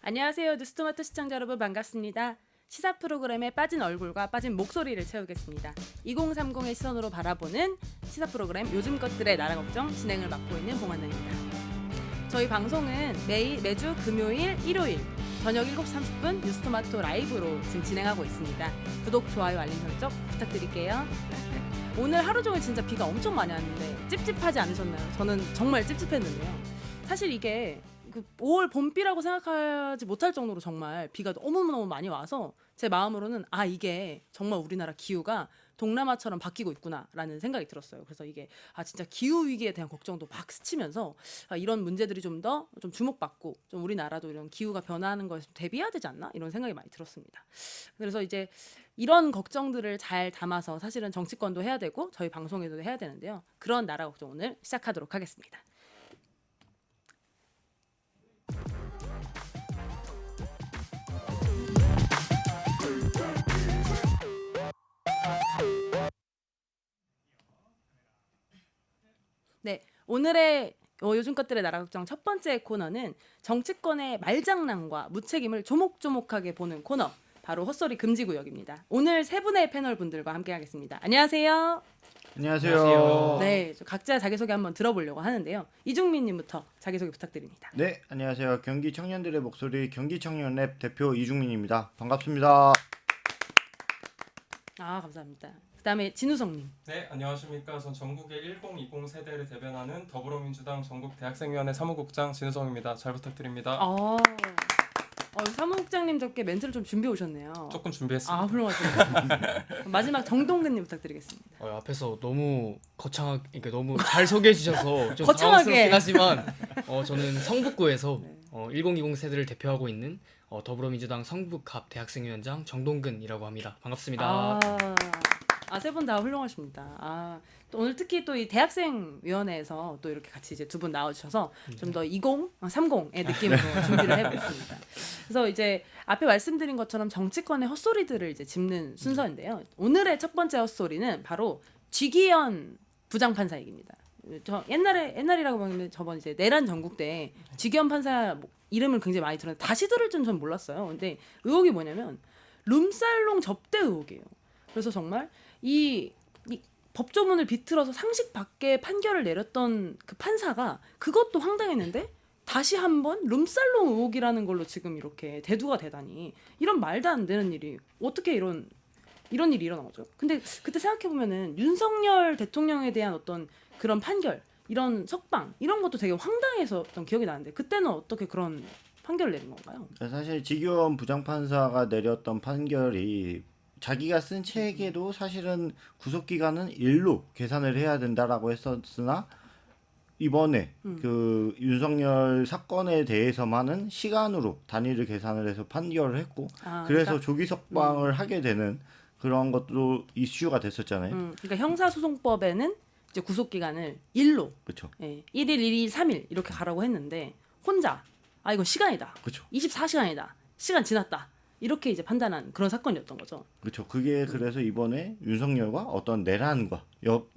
안녕하세요. 뉴스토마토 시청자 여러분 반갑습니다. 시사 프로그램에 빠진 얼굴과 빠진 목소리를 채우겠습니다. 2030의 시선으로 바라보는 시사 프로그램 요즘 것들의 나라 걱정 진행을 맡고 있는 봉한나입니다. 저희 방송은 매주 금요일, 일요일 저녁 7시 30분 뉴스토마토 라이브로 지금 진행하고 있습니다. 구독, 좋아요, 알림 설정 부탁드릴게요. 오늘 하루 종일 진짜 비가 엄청 많이 왔는데 찝찝하지 않으셨나요? 저는 정말 찝찝했는데요. 사실 이게 5월 봄비라고 생각하지 못할 정도로 정말 비가 너무너무 많이 와서 제 마음으로는 이게 정말 우리나라 기후가 동남아처럼 바뀌고 있구나라는 생각이 들었어요. 그래서 이게 진짜 기후 위기에 대한 걱정도 막 스치면서 이런 문제들이 좀 더 좀 주목받고 좀 우리나라도 이런 기후가 변화하는 것에 대비해야 되지 않나 이런 생각이 많이 들었습니다. 그래서 이제 이런 걱정들을 잘 담아서 사실은 정치권도 해야 되고 저희 방송에도 해야 되는데요. 그런 나라 걱정 오늘 시작하도록 하겠습니다. 네, 오늘의 요즘 것들의 나라 걱정 첫 번째 코너는 정치권의 말장난과 무책임을 조목조목하게 보는 코너, 바로 헛소리 금지 구역입니다. 오늘 세 분의 패널 분들과 함께하겠습니다. 안녕하세요. 안녕하세요. 네, 각자 자기소개 한번 들어보려고 하는데요. 이중민님부터 자기소개 부탁드립니다. 네, 안녕하세요. 경기 청년들의 목소리 경기 청년 랩 대표 이중민입니다. 반갑습니다. 감사합니다. 그다음에 진우성님. 네, 안녕하십니까. 전 전국의 1020 세대를 대변하는 더불어민주당 전국대학생위원회 사무국장 진우성입니다. 잘 부탁드립니다. 사무국장님 덕에 멘트를 좀 준비해 오셨네요. 조금 준비했습니다. 훌륭하십니다. 마지막 정동근님 부탁드리겠습니다. 앞에서 너무 거창하게, 그러니까 너무 잘 소개해 주셔서 좀 거창하게. 당황스럽긴 하지만 저는 성북구에서 1020 세대를 대표하고 있는 더불어민주당 성북갑 대학생위원장 정동근이라고 합니다. 반갑습니다. 세 분 다 훌륭하십니다. 또 오늘 특히 또 이 대학생위원회에서 또 이렇게 같이 이제 두 분 나와주셔서 좀 더 30의 느낌으로 준비를 해보겠습니다. 그래서 이제 앞에 말씀드린 것처럼 정치권의 헛소리들을 이제 짚는 순서인데요. 오늘의 첫 번째 헛소리는 바로 쥐기현 부장판사 얘기입니다. 저 옛날이라고 하면 저번 이제 내란 전국 때 쥐기현 판사 이름을 굉장히 많이 들었는데 다시 들을 줄은 전 몰랐어요. 근데 의혹이 뭐냐면 룸살롱 접대 의혹이에요. 그래서 정말 이 법조문을 비틀어서 상식 밖의 판결을 내렸던 그 판사가 그것도 황당했는데 다시 한번 룸살롱 의혹이라는 걸로 지금 이렇게 대두가 되다니, 이런 말도 안 되는 일이 어떻게 이런 일이 일어난 거죠. 근데 그때 생각해 보면은 윤석열 대통령에 대한 어떤 그런 판결, 이런 석방 이런 것도 되게 황당했었던 기억이 나는데 그때는 어떻게 그런 판결을 내린 건가요? 사실 지기현 부장판사가 내렸던 판결이 자기가 쓴 책에도 사실은 구속 기간은 일로 계산을 해야 된다라고 했었으나 이번에 그 윤석열 사건에 대해서만은 시간으로 단위를 계산을 해서 판결을 했고 그래서 그러니까, 조기 석방을 하게 되는 그런 것도 이슈가 됐었잖아요. 그러니까 형사소송법에는 이제 구속 기간을 일로, 그렇죠. 1일, 2일, 3일 이렇게 가라고 했는데 혼자 이건 시간이다. 그렇죠. 24시간이다. 시간 지났다. 이렇게 이제 판단한 그런 사건이었던 거죠. 그렇죠. 그게 그래서 이번에 윤석열과 어떤 내란과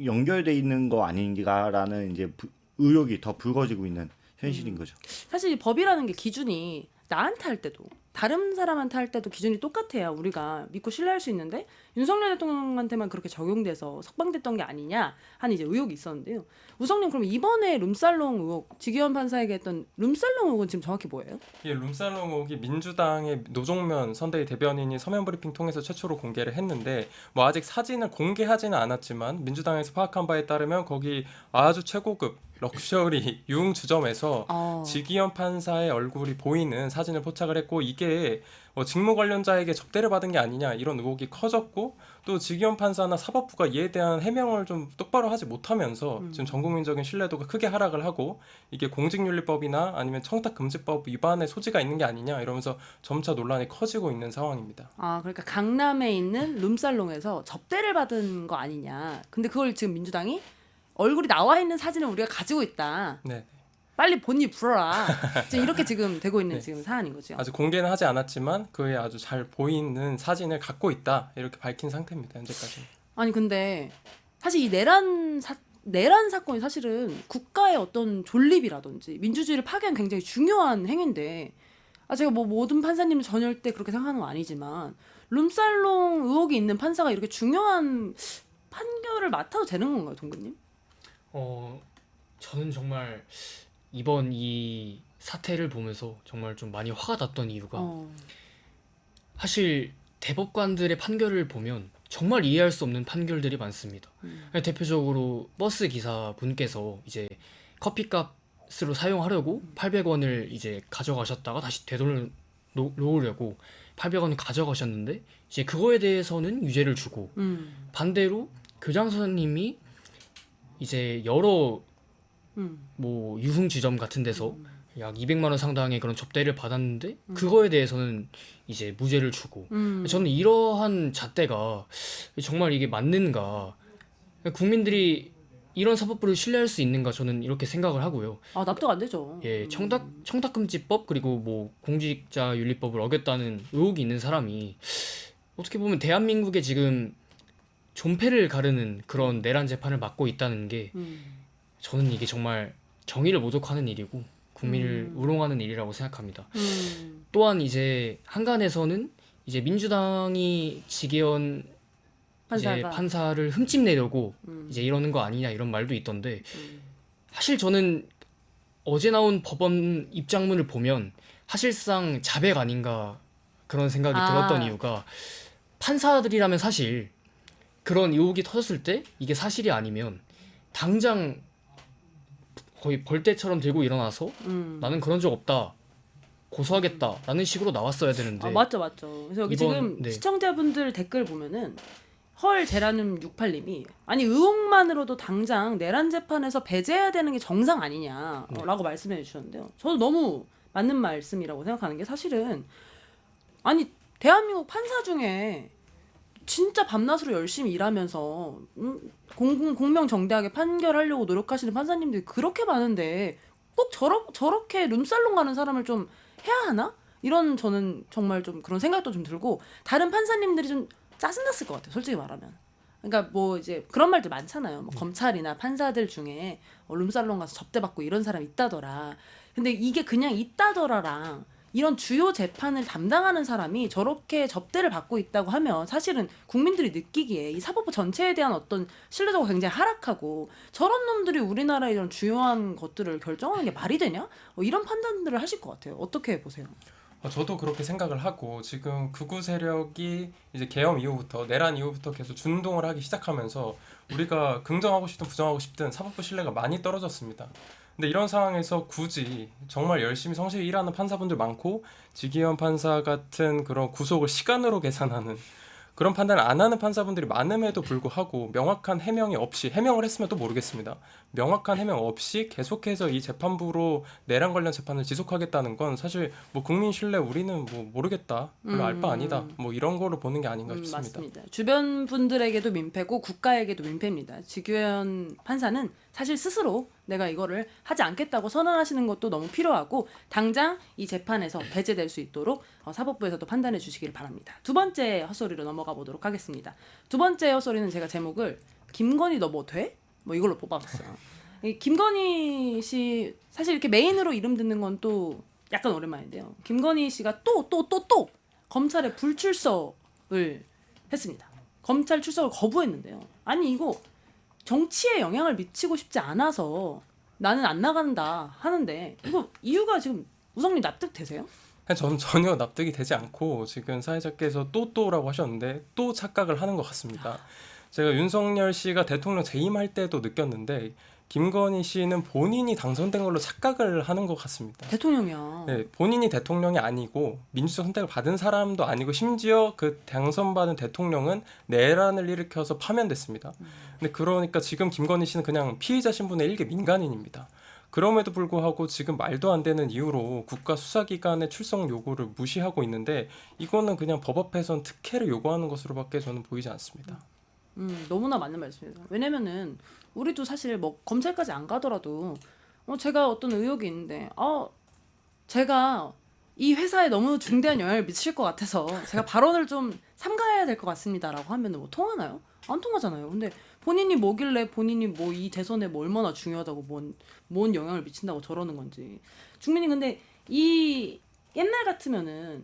연결돼 있는 거 아닌가라는 이제 의혹이 더 불거지고 있는 현실인 거죠. 사실 이 법이라는 게 기준이 나한테 할 때도 다른 사람한테 할 때도 기준이 똑같아야 우리가 믿고 신뢰할 수 있는데 윤석열 대통령한테만 그렇게 적용돼서 석방됐던 게 아니냐 하는 이제 의혹이 있었는데요. 우성님, 그럼 이번에 룸살롱 의혹, 지기현 판사에게 했던 룸살롱 의혹은 지금 정확히 뭐예요? 이 룸살롱 의혹이 민주당의 노종면 선대위 대변인이 서면 브리핑 통해서 최초로 공개를 했는데 아직 사진을 공개하지는 않았지만 민주당에서 파악한 바에 따르면 거기 아주 최고급 럭셔리 유흥주점에서 지기현 판사의 얼굴이 보이는 사진을 포착을 했고 이게 직무 관련자에게 접대를 받은 게 아니냐 이런 의혹이 커졌고 또 지기현 판사나 사법부가 이에 대한 해명을 좀 똑바로 하지 못하면서 지금 전국민적인 신뢰도가 크게 하락을 하고 이게 공직윤리법이나 아니면 청탁금지법 위반의 소지가 있는 게 아니냐 이러면서 점차 논란이 커지고 있는 상황입니다. 그러니까 강남에 있는 룸살롱에서 접대를 받은 거 아니냐. 근데 그걸 지금 민주당이 얼굴이 나와 있는 사진을 우리가 가지고 있다. 네. 빨리 본이 불어라. 지금 이렇게 지금 되고 있는 지금 사안인 거죠. 아직 공개는 하지 않았지만 그에 아주 잘 보이는 사진을 갖고 있다 이렇게 밝힌 상태입니다. 현재까지. 아니 근데 사실 이 내란 사건이 사실은 국가의 어떤 존립이라든지 민주주의를 파괴한 굉장히 중요한 행위인데 제가 뭐 모든 판사님 전열때 그렇게 생각하는 건 아니지만 룸살롱 의혹이 있는 판사가 이렇게 중요한 판결을 맡아도 되는 건가요, 동근님? 저는 정말 이번 이 사태를 보면서 정말 좀 많이 화가 났던 이유가 사실 대법관들의 판결을 보면 정말 이해할 수 없는 판결들이 많습니다. 대표적으로 버스 기사 분께서 이제 커피값으로 사용하려고 800원을 이제 가져가셨다가 다시 되돌려놓으려고 800원을 가져가셨는데 이제 그거에 대해서는 유죄를 주고 반대로 교장 선생님이 이제 여러 뭐 유흥지점 같은 데서 약 200만 원 상당의 그런 접대를 받았는데 그거에 대해서는 이제 무죄를 주고 저는 이러한 잣대가 정말 이게 맞는가, 국민들이 이런 사법부를 신뢰할 수 있는가, 저는 이렇게 생각을 하고요. 납득 안 되죠. 예, 청탁금지법 그리고 뭐 공직자윤리법을 어겼다는 의혹이 있는 사람이 어떻게 보면 대한민국에 지금 존폐를 가르는 그런 내란 재판을 맡고 있다는 게 저는 이게 정말 정의를 모독하는 일이고 국민을 우롱하는 일이라고 생각합니다. 또한 이제 한간에서는 이제 민주당이 지게현 이제 판사를 흠집내려고 이제 이러는 거 아니냐 이런 말도 있던데 사실 저는 어제 나온 법원 입장문을 보면 사실상 자백 아닌가 그런 생각이 들었던 이유가, 판사들이라면 사실 그런 의혹이 터졌을 때 이게 사실이 아니면 당장 거의 벌떼처럼 들고 일어나서 나는 그런 적 없다, 고소하겠다라는 식으로 나왔어야 되는데. 맞죠. 그래서 여기 지금 네. 시청자분들 댓글 보면은 헐 제라늄 68님이 아니 의혹만으로도 당장 내란 재판에서 배제해야 되는 게 정상 아니냐라고 말씀해 주셨는데요. 저도 너무 맞는 말씀이라고 생각하는 게, 사실은 아니 대한민국 판사 중에 진짜 밤낮으로 열심히 일하면서 공명정대하게 판결하려고 노력하시는 판사님들이 그렇게 많은데 꼭 저렇게 룸살롱 가는 사람을 좀 해야 하나? 이런, 저는 정말 좀 그런 생각도 좀 들고, 다른 판사님들이 좀 짜증났을 것 같아요, 솔직히 말하면. 그러니까 뭐 이제 그런 말들 많잖아요. 뭐 검찰이나 판사들 중에 룸살롱 가서 접대받고 이런 사람 있다더라. 근데 이게 그냥 있다더라랑 이런 주요 재판을 담당하는 사람이 저렇게 접대를 받고 있다고 하면 사실은 국민들이 느끼기에 이 사법부 전체에 대한 어떤 신뢰도가 굉장히 하락하고, 저런 놈들이 우리나라의 이런 주요한 것들을 결정하는 게 말이 되냐? 이런 판단들을 하실 것 같아요. 어떻게 보세요? 저도 그렇게 생각을 하고, 지금 극우 세력이 이제 계엄 이후부터, 내란 이후부터 계속 준동을 하기 시작하면서 우리가 긍정하고 싶든 부정하고 싶든 사법부 신뢰가 많이 떨어졌습니다. 근데 이런 상황에서 굳이 정말 열심히 성실히 일하는 판사분들 많고, 지기현 판사 같은 그런 구속을 시간으로 계산하는 그런 판단을 안 하는 판사분들이 많음에도 불구하고 명확한 해명이 없이, 해명을 했으면 또 모르겠습니다. 명확한 해명 없이 계속해서 이 재판부로 내란 관련 재판을 지속하겠다는 건 사실 뭐 국민 신뢰 우리는 뭐 모르겠다, 별로 알 바 아니다, 뭐 이런 거로 보는 게 아닌가 싶습니다. 맞습니다. 주변 분들에게도 민폐고 국가에게도 민폐입니다. 지규현 판사는 사실 스스로 내가 이거를 하지 않겠다고 선언하시는 것도 너무 필요하고, 당장 이 재판에서 배제될 수 있도록 사법부에서도 판단해 주시길 바랍니다. 두 번째 헛소리로 넘어가 보도록 하겠습니다. 두 번째 헛소리는 제가 제목을 김건희 너 뭐 돼? 뭐 이걸로 뽑아봤어요. 이 김건희 씨 사실 이렇게 메인으로 이름 듣는 건 또 약간 오랜만인데요. 김건희 씨가 또 검찰에 불출석을 했습니다. 검찰 출석을 거부했는데요. 아니 이거 정치에 영향을 미치고 싶지 않아서 나는 안 나간다 하는데, 이거 이유가 지금 우성님 납득되세요? 저는 전혀 납득이 되지 않고, 지금 사회자께서 또라고 하셨는데 또 착각을 하는 것 같습니다. 제가 윤석열 씨가 대통령 재임할 때도 느꼈는데 김건희 씨는 본인이 당선된 걸로 착각을 하는 것 같습니다. 대통령이요. 네, 본인이 대통령이 아니고 민주적 선택을 받은 사람도 아니고, 심지어 그 당선받은 대통령은 내란을 일으켜서 파면됐습니다. 근데 그러니까 지금 김건희 씨는 그냥 피의자 신분의 일개 민간인입니다. 그럼에도 불구하고 지금 말도 안 되는 이유로 국가 수사기관의 출석 요구를 무시하고 있는데, 이거는 그냥 법 앞에선 특혜를 요구하는 것으로밖에 저는 보이지 않습니다. 너무나 맞는 말씀입니다. 왜냐면은 우리도 사실 뭐 검찰까지 안 가더라도 제가 어떤 의혹이 있는데 제가 이 회사에 너무 중대한 영향을 미칠 것 같아서 제가 발언을 좀 삼가해야 될 것 같습니다라고 하면은 뭐 통하나요? 안 통하잖아요. 근데 본인이 뭐길래 본인이 뭐 이 대선에 뭐 얼마나 중요하다고 뭔 영향을 미친다고 저러는 건지. 국민이 근데 이 옛날 같으면은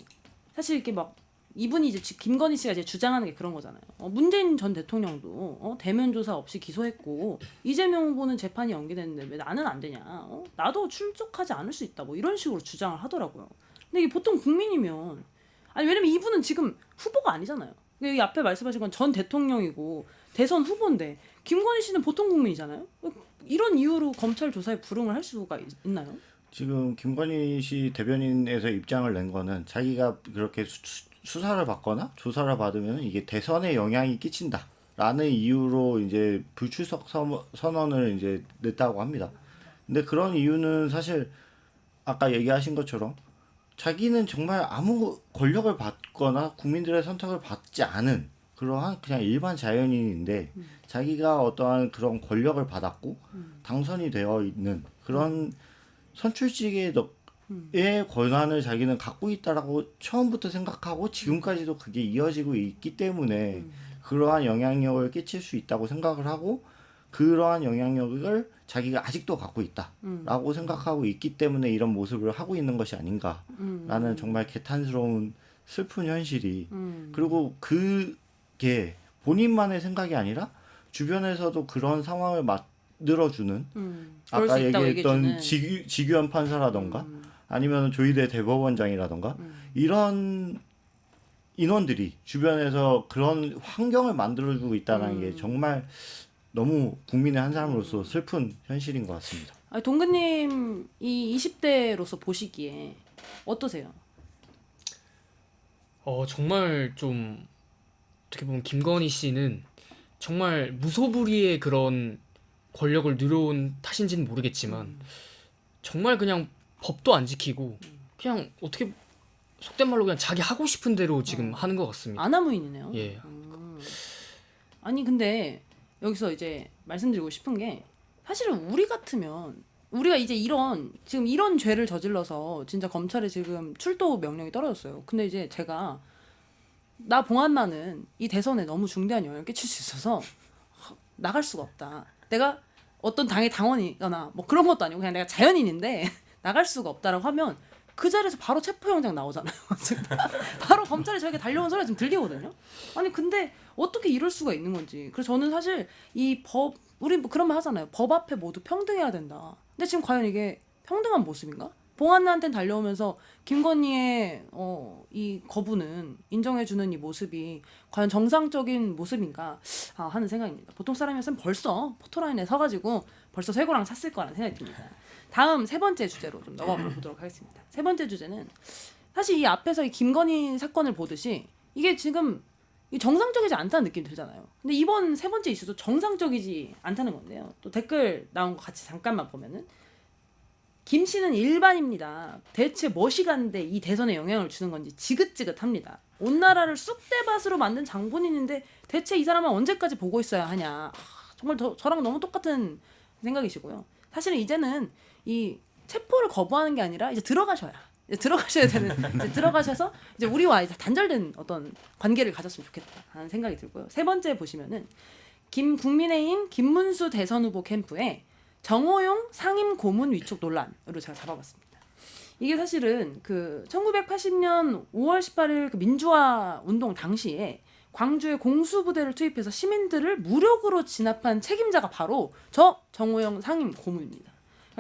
사실 이렇게 막 이분이 이제 김건희 씨가 이제 주장하는 게 그런 거잖아요. 문재인 전 대통령도 대면 조사 없이 기소했고 이재명 후보는 재판이 연기됐는데 왜 나는 안 되냐? 나도 출석하지 않을 수 있다. 뭐 이런 식으로 주장을 하더라고요. 근데 이게 보통 국민이면 아니 왜냐면 이분은 지금 후보가 아니잖아요. 이 앞에 말씀하신 건 전 대통령이고 대선 후보인데 김건희 씨는 보통 국민이잖아요. 이런 이유로 검찰 조사에 불응을 할 수가 있나요? 지금 김건희 씨 대변인에서 입장을 낸 거는 자기가 그렇게 수사를 받거나 조사를 받으면 이게 대선에 영향이 끼친다라는 이유로 이제 불출석 선언을 이제 냈다고 합니다. 근데 그런 이유는 사실 아까 얘기하신 것처럼 자기는 정말 아무 권력을 받거나 국민들의 선택을 받지 않은 그러한 그냥 일반 자연인인데 자기가 어떠한 그런 권력을 받았고 당선이 되어 있는 그런 선출직의 권한을 자기는 갖고 있다라고 처음부터 생각하고 지금까지도 그게 이어지고 있기 때문에 그러한 영향력을 끼칠 수 있다고 생각을 하고 그러한 영향력을 자기가 아직도 갖고 있다라고 생각하고 있기 때문에 이런 모습을 하고 있는 것이 아닌가라는 정말 개탄스러운 슬픈 현실이 그리고 그게 본인만의 생각이 아니라 주변에서도 그런 상황을 만들어주는 그럴 수 아까 있다고 얘기했던 얘기해주는. 지규현 판사라던가 아니면 조희대 대법원장이라던가 이런 인원들이 주변에서 그런 환경을 만들어주고 있다는 게 정말 너무 국민의 한 사람으로서 슬픈 현실인 것 같습니다. 아니, 동근님 이 20대로서 보시기에 어떠세요? 정말 좀 어떻게 보면 김건희 씨는 정말 무소불위의 그런 권력을 누려온 탓인지는 모르겠지만 정말 그냥 법도 안 지키고 그냥 어떻게 속된 말로 그냥 자기 하고 싶은 대로 지금 하는 것 같습니다. 아나무인이네요. 예. 아니 근데 여기서 이제 말씀드리고 싶은 게 사실은 우리 같으면 우리가 이제 지금 이런 죄를 저질러서 진짜 검찰에 지금 출도 명령이 떨어졌어요. 근데 이제 제가 나 봉한나는 이 대선에 너무 중대한 영향을 끼칠 수 있어서 나갈 수가 없다. 내가 어떤 당의 당원이거나 뭐 그런 것도 아니고 그냥 내가 자연인인데 나갈 수가 없다라고 하면 그 자리에서 바로 체포영장 나오잖아요. 바로 검찰에 저에게 달려온 소리가 좀 들리거든요. 아니 근데 어떻게 이럴 수가 있는 건지. 그래서 저는 사실 우리 뭐 그런 말 하잖아요. 법 앞에 모두 평등해야 된다. 근데 지금 과연 이게 평등한 모습인가? 봉한나한테는 달려오면서 김건희의 이 거부는 인정해주는 이 모습이 과연 정상적인 모습인가 하는 생각입니다. 보통 사람이었으면 벌써 포토라인에 서가지고 벌써 쇠고랑 찼을 거라는 생각이 듭니다. 다음 세 번째 주제로 좀 넘어가 보도록 하겠습니다. 세 번째 주제는 사실 이 앞에서 이 김건희 사건을 보듯이 이게 지금 정상적이지 않다는 느낌이 들잖아요. 근데 이번 세 번째 이슈도 정상적이지 않다는 건데요. 또 댓글 나온 거 같이 잠깐만 보면은 김 씨는 일반입니다. 대체 무엇이 간데 이 대선에 영향을 주는 건지 지긋지긋합니다. 온 나라를 쑥대밭으로 만든 장본인인데 대체 이 사람은 언제까지 보고 있어야 하냐. 정말 저랑 너무 똑같은 생각이시고요. 사실은 이제는 이 체포를 거부하는 게 아니라 이제 들어가셔야 되는 이제 들어가셔서 이제 우리와 이제 단절된 어떤 관계를 가졌으면 좋겠다 하는 생각이 들고요. 세 번째 보시면은 국민의힘 김문수 대선 후보 캠프에 정호용 상임 고문 위촉 논란으로 제가 잡아봤습니다. 이게 사실은 그 1980년 5월 18일 그 민주화 운동 당시에 광주에 공수부대를 투입해서 시민들을 무력으로 진압한 책임자가 바로 저 정호용 상임 고문입니다.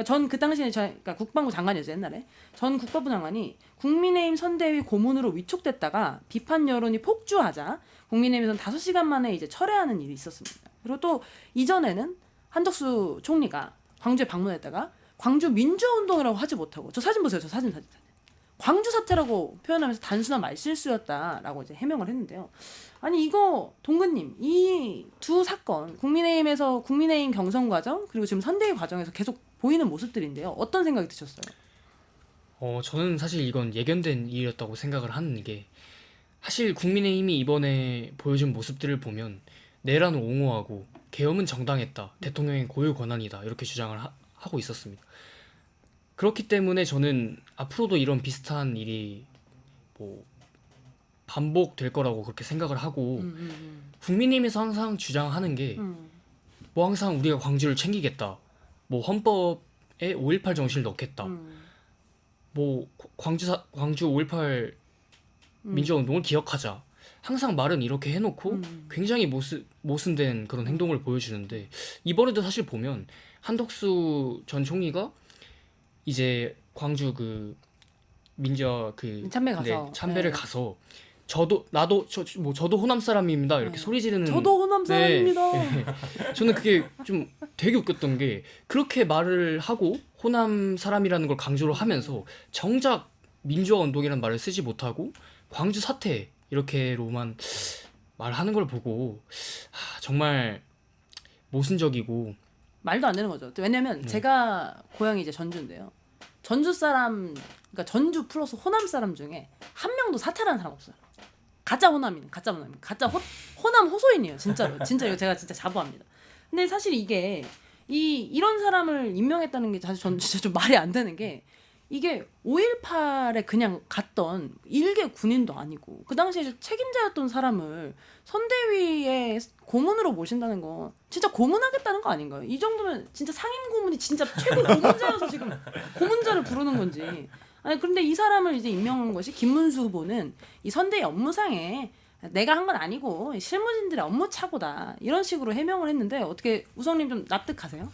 전 그 당시에 그러니까 국방부 장관이었어요. 옛날에 전 국방부 장관이 국민의힘 선대위 고문으로 위촉됐다가 비판 여론이 폭주하자 국민의힘에서는 5시간 만에 이제 철회하는 일이 있었습니다. 그리고 또 이전에는 한덕수 총리가 광주에 방문했다가 광주 민주화운동이라고 하지 못하고 저 사진 보세요. 저 사진. 광주 사태라고 표현하면서 단순한 말실수였다라고 이제 해명을 했는데요. 아니 이거 동근님 이 두 사건 국민의힘 경선 과정 그리고 지금 선대위 과정에서 계속 보이는 모습들인데요. 어떤 생각이 드셨어요? 저는 사실 이건 예견된 일이었다고 생각을 하는 게 사실 국민의힘이 이번에 보여준 모습들을 보면 내란을 옹호하고 계엄은 정당했다. 대통령의 고유 권한이다. 이렇게 주장을 하고 있었습니다. 그렇기 때문에 저는 앞으로도 이런 비슷한 일이 뭐 반복될 거라고 그렇게 생각을 하고 국민의힘에서 항상 주장하는 게 뭐 항상 우리가 광주를 챙기겠다. 뭐 헌법에 5.18 정신을 넣겠다. 뭐 광주 5.18 민주화운동을 기억하자. 항상 말은 이렇게 해놓고 굉장히 모순된 그런 행동을 보여주는데 이번에도 사실 보면 한덕수 전 총리가 이제 광주 그 민주화 그 참배 가서. 네, 참배를 네. 가서 저도 호남 사람입니다 이렇게 네. 소리 지르는 저도 호남 사람입니다. 네. 저는 그게 좀 되게 웃겼던 게 그렇게 말을 하고 호남 사람이라는 걸 강조를 하면서 정작 민주화 운동이라는 말을 쓰지 못하고 광주 사태 이렇게로만 말하는 걸 보고 정말 모순적이고 말도 안 되는 거죠. 왜냐면 네. 제가 고향이 이제 전주인데요. 전주 사람, 그러니까 전주 플러스 호남 사람 중에 한 명도 사퇴라는 사람 없어요. 가짜 호남인, 가짜 호남 호소인이에요. 진짜로. 진짜 이거 제가 진짜 자부합니다. 근데 사실 이게 이런 사람을 임명했다는 게 사실 전 진짜 좀 말이 안 되는 게 이게 5.18에 그냥 갔던 일개 군인도 아니고 그 당시에 책임자였던 사람을 선대위에 고문으로 모신다는 거 진짜 고문하겠다는 거 아닌가요? 이 정도면 진짜 상임 고문이 진짜 최고 고문자여서 지금 고문자를 부르는 건지. 아니 그런데 이 사람을 이제 임명한 것이 김문수 후보는 이 선대위 업무상에 내가 한 건 아니고 실무진들의 업무 착오다 이런 식으로 해명을 했는데 어떻게 우성님 좀 납득하세요?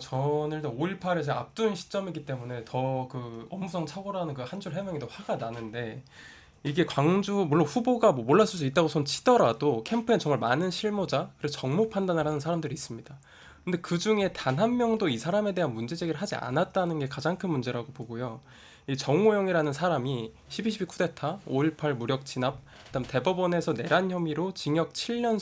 저는 일단 5.18을 이제 앞둔 시점이기 때문에 더 그 업무상 착오라는 그 한 줄 해명이 더 화가 나는데 이게 광주 물론 후보가 뭐 몰랐을 수 있다고 손 치더라도 캠프엔 정말 많은 실무자 그리고 정무 판단을 하는 사람들이 있습니다. 근데 그 중에 단 한 명도 이 사람에 대한 문제 제기를 하지 않았다는 게 가장 큰 문제라고 보고요. 이 정호영이라는 사람이 12.12 쿠데타, 5.18 무력 진압, 그다음 대법원에서 내란 혐의로 징역 7년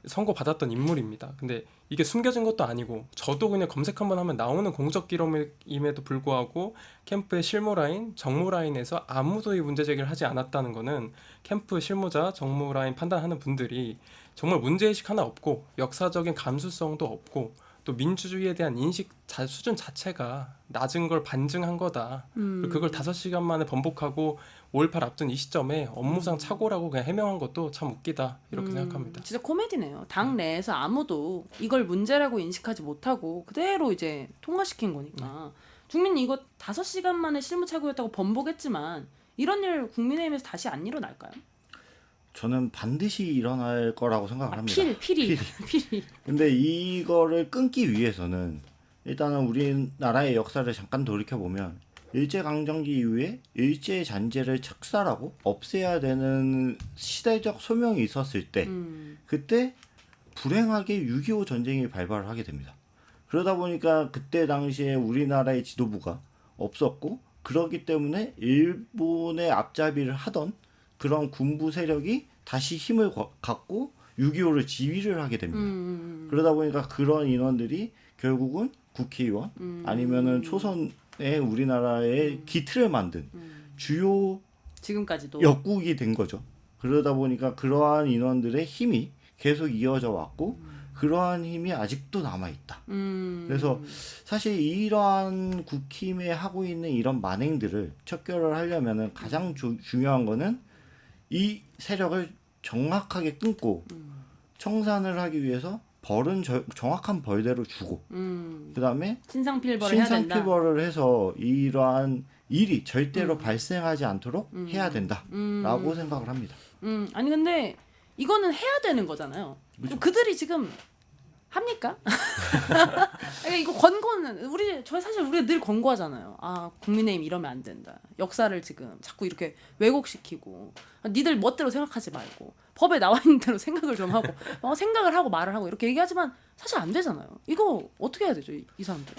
선고받았던 인물입니다. 근데 이게 숨겨진 것도 아니고 저도 그냥 검색 한번 하면 나오는 공적 기록임에도 불구하고 캠프의 실무 라인, 정무 라인에서 아무도 이 문제 제기를 하지 않았다는 거는 캠프 실무자, 정무 라인 판단하는 분들이 정말 문제의식 하나 없고 역사적인 감수성도 없고 또 민주주의에 대한 인식 수준 자체가 낮은 걸 반증한 거다. 그리고 그걸 5시간 만에 번복하고 5.18 앞둔 이 시점에 업무상 착오라고 그냥 해명한 것도 참 웃기다 이렇게 생각합니다. 진짜 코미디네요. 당 내에서 아무도 이걸 문제라고 인식하지 못하고 그대로 이제 통과시킨 거니까 국민이 이거 5시간 만에 실무착오였다고 번복했지만 이런 일 국민의힘에서 다시 안 일어날까요? 저는 반드시 일어날 거라고 생각을 합니다. 필이. 근데 이거를 끊기 위해서는 일단은 우리나라의 역사를 잠깐 돌이켜 보면 일제강점기 이후에 일제잔재를 착살하고 없애야 되는 시대적 소명이 있었을 때 그때 불행하게 6.25 전쟁이 발발을 하게 됩니다. 그러다 보니까 그때 당시에 우리나라의 지도부가 없었고 그렇기 때문에 일본의 앞잡이를 하던 그런 군부 세력이 다시 힘을 갖고 6.25를 지휘를 하게 됩니다. 그러다 보니까 그런 인원들이 결국은 국회의원 아니면은 초선의 우리나라의 기틀을 만든 주요 지금까지도 역국이 된 거죠. 그러다 보니까 그러한 인원들의 힘이 계속 이어져 왔고 그러한 힘이 아직도 남아 있다. 그래서 사실 이러한 국힘에 하고 있는 이런 만행들을 척결을 하려면은 가장 중요한 거는 이 세력을 정확하게 끊고 청산을 하기 위해서 벌은 정확한 벌대로 주고 그다음에 신상필벌을 해야 된다. 신상필벌을 해서 이러한 일이 절대로 발생하지 않도록 해야 된다라고 생각을 합니다. 아니 근데 이거는 해야 되는 거잖아요. 그렇죠. 그들이 지금 합니까? 아니, 이거 권고는 사실 우리가 늘 권고하잖아요. 아 국민의힘 이러면 안 된다. 역사를 지금 자꾸 이렇게 왜곡시키고 니들 멋대로 생각하지 말고 법에 나와 있는 대로 생각을 좀 하고 생각을 하고 말을 하고 이렇게 얘기하지만 사실 안 되잖아요. 이거 어떻게 해야 되죠 이 사람들?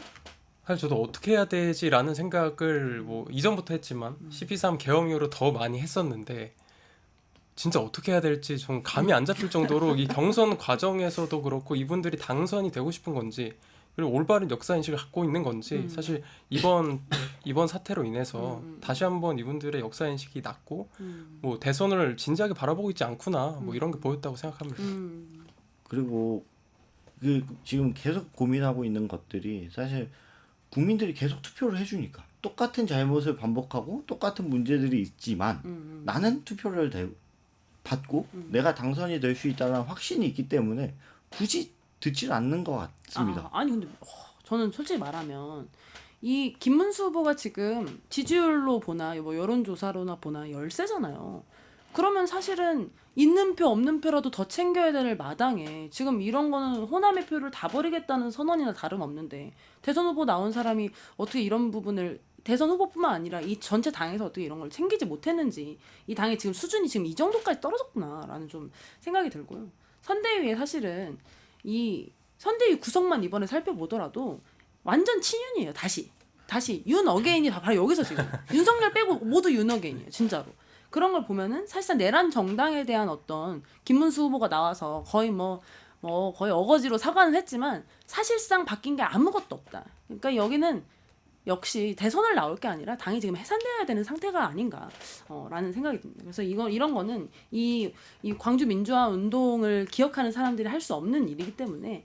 사실 저도 어떻게 해야 되지라는 생각을 뭐 이전부터 했지만 12.3 계엄 이후로 더 많이 했었는데 진짜 어떻게 해야 될지 좀 감이 안 잡힐 정도로 이 경선 과정에서도 그렇고 이분들이 당선이 되고 싶은 건지 그리고 올바른 역사 인식을 갖고 있는 건지 사실 이번 사태로 인해서 다시 한번 이분들의 역사 인식이 낮고 뭐 대선을 진지하게 바라보고 있지 않구나 뭐 이런 게 보였다고 생각합니다. 그리고 그 지금 계속 고민하고 있는 것들이 사실 국민들이 계속 투표를 해주니까 똑같은 잘못을 반복하고 똑같은 문제들이 있지만 나는 투표를 받고 내가 당선이 될 수 있다는 확신이 있기 때문에 굳이 듣질 않는 것 같습니다. 아니 근데 저는 솔직히 말하면 이 김문수 후보가 지금 지지율로 보나 뭐 여론조사로나 보나 열세잖아요. 그러면 사실은 있는 표 없는 표라도 더 챙겨야 될 마당에 지금 이런 거는 호남의 표를 다 버리겠다는 선언이나 다름없는데 대선 후보 나온 사람이 어떻게 이런 부분을 대선 후보뿐만 아니라 이 전체 당에서 어떻게 이런 걸 챙기지 못했는지 이 당의 지금 수준이 지금 이 정도까지 떨어졌구나라는 좀 생각이 들고요. 선대위에 사실은 이 선대위 구성만 이번에 살펴보더라도 완전 친윤이에요. 다시 윤 어게인이 다 바로 여기서 지금 윤석열 빼고 모두 윤 어게인이에요. 진짜로. 그런 걸 보면은 사실상 내란 정당에 대한 어떤 김문수 후보가 나와서 거의 거의 어거지로 사과는 했지만 사실상 바뀐 게 아무것도 없다. 그러니까 여기는 역시 대선을 나올 게 아니라 당이 지금 해산돼야 되는 상태가 아닌가라는 생각이 듭니다. 그래서 이런 거는 이 광주 민주화 운동을 기억하는 사람들이 할 수 없는 일이기 때문에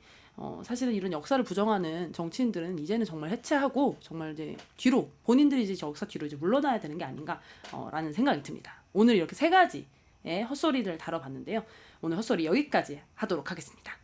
사실은 이런 역사를 부정하는 정치인들은 이제는 정말 해체하고 정말 이제 뒤로 본인들이 이제 저 역사 뒤로 이제 물러나야 되는 게 아닌가라는 생각이 듭니다. 오늘 이렇게 세 가지의 헛소리를 다뤄봤는데요. 오늘 헛소리 여기까지 하도록 하겠습니다.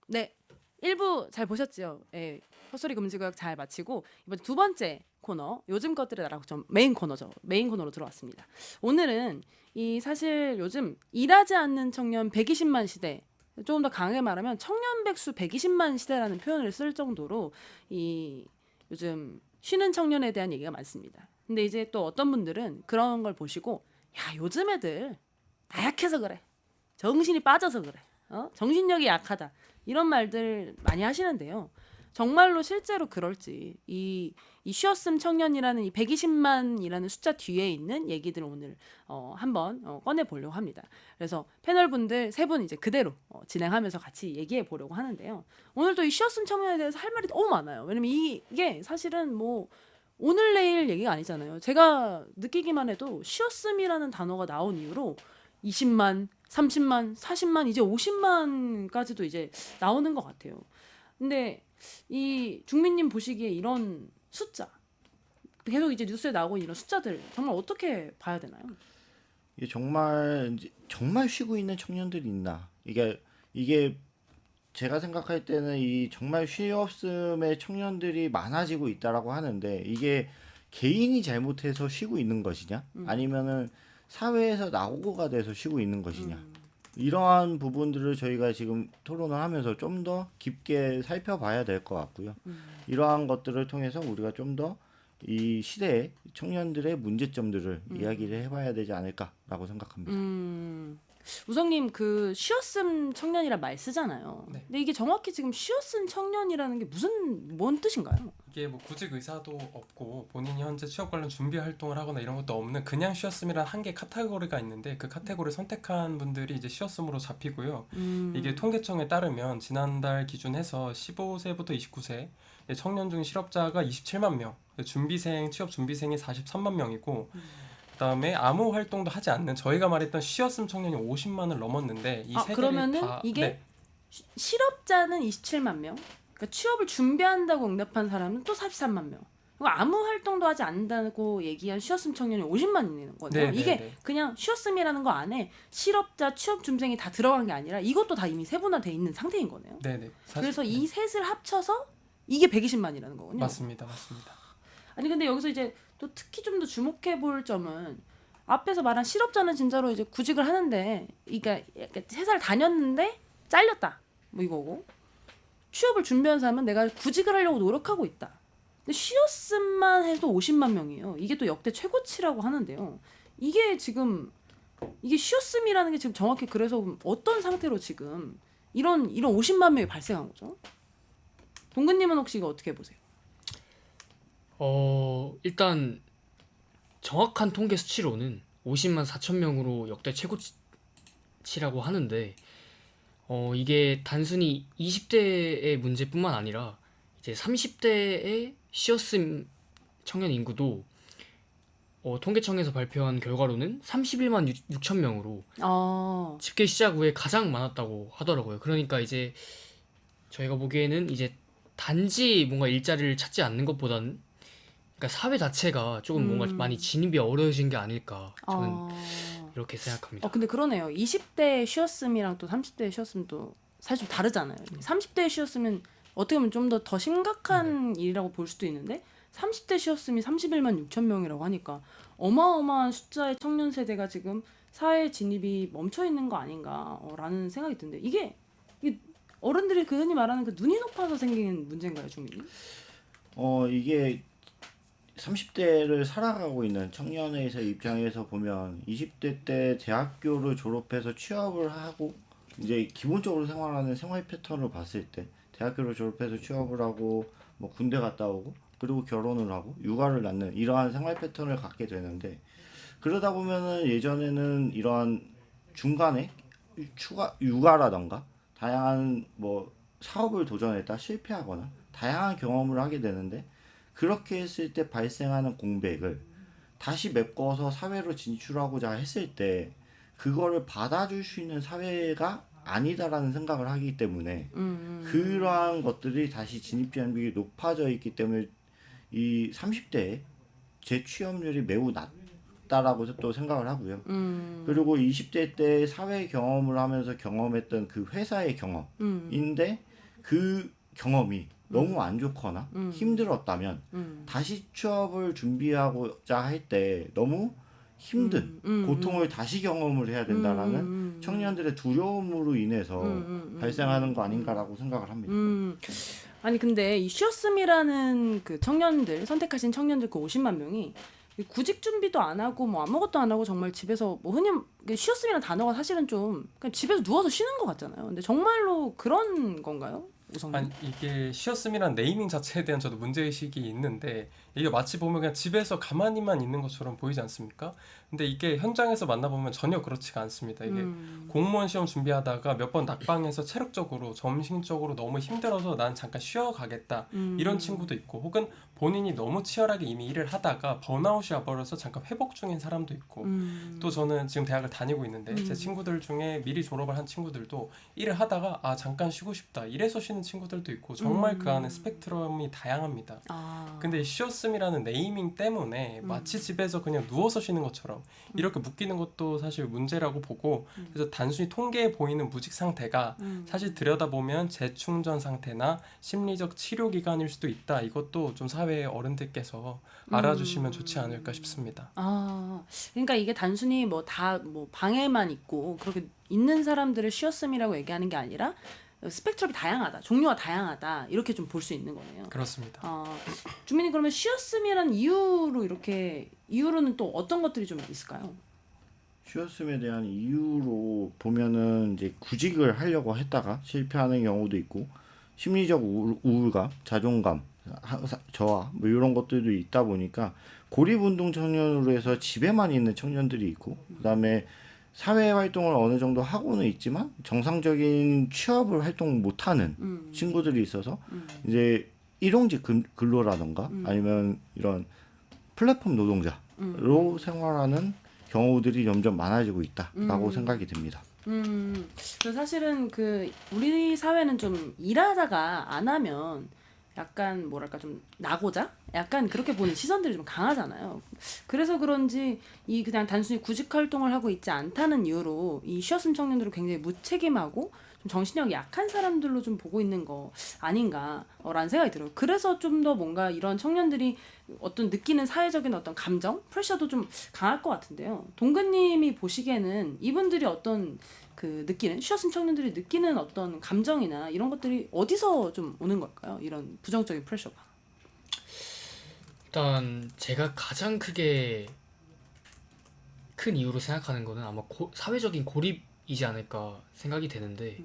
네, 1부 잘 보셨죠? 예, 헛소리 금지구역 잘 마치고 이번 두 번째 코너 요즘 것들의 나라 좀 메인 코너죠. 메인 코너로 들어왔습니다. 오늘은 이 사실 요즘 일하지 않는 청년 120만 시대, 조금 더 강하게 말하면 청년 백수 120만 시대라는 표현을 쓸 정도로 이 요즘 쉬는 청년에 대한 얘기가 많습니다. 근데 이제 또 어떤 분들은 그런 걸 보시고 야, 요즘 애들 다 약해서 그래. 정신이 빠져서 그래. 정신력이 약하다. 이런 말들 많이 하시는데요. 정말로 실제로 그럴지 이 쉬었음 청년이라는 이 120만이라는 숫자 뒤에 있는 얘기들을 오늘 한번 꺼내 보려고 합니다. 그래서 패널분들 세 분 이제 그대로 진행하면서 같이 얘기해 보려고 하는데요. 오늘도 이 쉬었음 청년에 대해서 할 말이 너무 많아요. 왜냐면 이게 사실은 뭐 오늘 내일 얘기가 아니잖아요. 제가 느끼기만 해도 쉬었음이라는 단어가 나온 이후로 20만, 30만, 40만, 이제 50만까지도 이제 나오는 것 같아요. 근데 이 중민님 보시기에 이런 숫자, 계속 이제 뉴스에 나오고 이런 숫자들 정말 어떻게 봐야 되나요? 이게 정말 쉬고 있는 청년들이 있나? 이게 제가 생각할 때는 이 정말 쉬었음의 청년들이 많아지고 있다라고 하는데 이게 개인이 잘못해서 쉬고 있는 것이냐? 아니면은 사회에서 낙오가 돼서 쉬고 있는 것이냐? 이러한 부분들을 저희가 지금 토론을 하면서 좀 더 깊게 살펴봐야 될 것 같고요. 이러한 것들을 통해서 우리가 좀 더 이 시대의 청년들의 문제점들을 이야기를 해봐야 되지 않을까라고 생각합니다. 우성님 그 쉬었음 청년이란 말 쓰잖아요. 네. 근데 이게 정확히 지금 쉬었음 청년이라는 게 뭔 뜻인가요? 이게 뭐 구직 의사도 없고 본인이 현재 취업 관련 준비 활동을 하거나 이런 것도 없는 그냥 쉬었음이라는 한 개 카테고리가 있는데 그 카테고리를 선택한 분들이 이제 쉬었음으로 잡히고요. 이게 통계청에 따르면 지난달 기준해서 15세부터 29세 청년 중 실업자가 27만 명, 취업 준비생이 43만 명이고 그다음에 아무 활동도 하지 않는 저희가 말했던 쉬었음 청년이 50만을 넘었는데 이 세 개를 그러면은 다 이게 네. 실업자는 27만 명, 그러니까 취업을 준비한다고 응답한 사람은 또 43만 명. 그리고 아무 활동도 하지 않는다고 얘기한 쉬었음 청년이 50만이는 거예요. 네, 이게 네. 그냥 쉬었음이라는 거 안에 실업자, 취업 준비생이 다 들어간 게 아니라 이것도 다 이미 세분화돼 있는 상태인 거네요. 네네. 그래서 이 셋을 합쳐서 이게 120만이라는 거군요. 맞습니다. 아니 근데 여기서 이제 또 특히 좀 더 주목해 볼 점은 앞에서 말한 실업자는 진짜로 이제 구직을 하는데, 그러니까 회사를 다녔는데 잘렸다 뭐 이거고, 취업을 준비한 사람은 내가 구직을 하려고 노력하고 있다. 근데 쉬었음만 해도 50만 명이에요. 이게 또 역대 최고치라고 하는데요. 이게 쉬었음이라는 게 지금 정확히 그래서 어떤 상태로 지금 이런 50만 명이 발생한 거죠? 동근님은 혹시 이거 어떻게 보세요? 일단 정확한 통계 수치로는 50만 4천 명으로 역대 최고치라고 하는데 이게 단순히 20대의 문제뿐만 아니라 이제 30대의 쉬었음 청년 인구도 통계청에서 발표한 결과로는 31만 6천 명으로 집계 시작 후에 가장 많았다고 하더라고요. 그러니까 이제 저희가 보기에는 이제 단지 뭔가 일자리를 찾지 않는 것보다는 그러니까 사회 자체가 조금 뭔가 많이 진입이 어려워진 게 아닐까 저는 이렇게 생각합니다. 근데 그러네요. 20대 쉬었음이랑 또 30대 쉬었음도 사실 좀 다르잖아요. 30대 쉬었으면 어떻게 보면 좀 더 심각한 일이라고 볼 수도 있는데 30대 쉬었음이 31만 6천 명이라고 하니까 어마어마한 숫자의 청년 세대가 지금 사회 진입이 멈춰 있는 거 아닌가라는 생각이 드는데 이게 어른들이 그 흔히 말하는 그 눈이 높아서 생긴 문제인가요, 주민이? 이게 30대를 살아가고 있는 청년의 입장에서 보면 20대 때 대학교를 졸업해서 취업을 하고 이제 기본적으로 생활하는 생활 패턴을 봤을 때 대학교를 졸업해서 취업을 하고 뭐 군대 갔다 오고 그리고 결혼을 하고 육아를 낳는 이러한 생활 패턴을 갖게 되는데 그러다 보면은 예전에는 이러한 중간에 육아라던가 다양한 뭐 사업을 도전했다 실패하거나 다양한 경험을 하게 되는데 그렇게 했을 때 발생하는 공백을 다시 메꿔서 사회로 진출하고자 했을 때 그거를 받아줄 수 있는 사회가 아니다라는 생각을 하기 때문에 그러한 것들이 다시 진입 장벽이 높아져 있기 때문에 이 30대의 재취업률이 매우 낮다라고 또 생각을 하고요. 그리고 20대 때 사회 경험을 하면서 경험했던 그 회사의 경험인데 그 경험이 너무 안 좋거나 힘들었다면 다시 취업을 준비하고자 할 때 너무 힘든 고통을 다시 경험을 해야 된다라는 청년들의 두려움으로 인해서 발생하는 거 아닌가라고 생각을 합니다. 아니 근데 이 쉬었음이라는 그 청년들 선택하신 청년들 그 50만 명이 구직 준비도 안 하고 뭐 아무것도 안 하고 정말 집에서 뭐 흔히 쉬었음이라는 단어가 사실은 좀 그냥 집에서 누워서 쉬는 것 같잖아요. 근데 정말로 그런 건가요? 우성님? 아니 이게 쉬었음이란 네이밍 자체에 대한 저도 문제의식이 있는데 이게 마치 보면 그냥 집에서 가만히만 있는 것처럼 보이지 않습니까? 근데 이게 현장에서 만나보면 전혀 그렇지가 않습니다. 이게 공무원 시험 준비하다가 몇 번 낙방해서 체력적으로 정신적으로 너무 힘들어서 난 잠깐 쉬어가겠다 이런 친구도 있고 혹은 본인이 너무 치열하게 이미 일을 하다가 번아웃이 와버려서 잠깐 회복 중인 사람도 있고 또 저는 지금 대학을 다니고 있는데 제 친구들 중에 미리 졸업을 한 친구들도 일을 하다가 아 잠깐 쉬고 싶다 이래서 쉬는 친구들도 있고 정말 그 안에 스펙트럼이 다양합니다. 근데 쉬었음이라는 네이밍 때문에 마치 집에서 그냥 누워서 쉬는 것처럼 이렇게 묶이는 것도 사실 문제라고 보고 그래서 단순히 통계에 보이는 무직 상태가 사실 들여다보면 재충전 상태나 심리적 치료 기간일 수도 있다. 이것도 좀 사회의 어른들께서 알아주시면 좋지 않을까 싶습니다. 그러니까 이게 단순히 뭐 다 뭐 방에만 있고 그렇게 있는 사람들을 쉬었음이라고 얘기하는 게 아니라 스펙트럼이 다양하다, 종류가 다양하다 이렇게 좀 볼 수 있는 거네요. 그렇습니다. 주민이 그러면 쉬었음이란 이유로는 또 어떤 것들이 좀 있을까요? 쉬었음에 대한 이유로 보면은 이제 구직을 하려고 했다가 실패하는 경우도 있고 심리적 우울감, 자존감, 저하 뭐 이런 것들도 있다 보니까 고립운동 청년으로 해서 집에만 있는 청년들이 있고 그다음에 사회 활동을 어느 정도 하고는 있지만 정상적인 취업을 활동 못하는 친구들이 있어서 이제 일용직 근로라던가 아니면 이런 플랫폼 노동자로 생활하는 경우들이 점점 많아지고 있다라고 생각이 듭니다. 그래서 사실은 그 우리 사회는 좀 일하다가 안 하면 약간 뭐랄까 좀 나고자 약간 그렇게 보는 시선들이 좀 강하잖아요. 그래서 그런지 이 그냥 단순히 구직 활동을 하고 있지 않다는 이유로 이 쉬었음 청년들을 굉장히 무책임하고 좀 정신력이 약한 사람들로 좀 보고 있는 거 아닌가라는 생각이 들어요. 그래서 좀 더 뭔가 이런 청년들이 어떤 느끼는 사회적인 어떤 감정, 프레셔도 좀 강할 것 같은데요. 동근님이 보시기에는 이분들이 어떤 그 느끼는 쉬었음 청년들이 느끼는 어떤 감정이나 이런 것들이 어디서 좀 오는 걸까요? 이런 부정적인 프레셔가. 일단 제가 가장 크게 큰 이유로 생각하는 거는 아마 사회적인 고립이지 않을까 생각이 되는데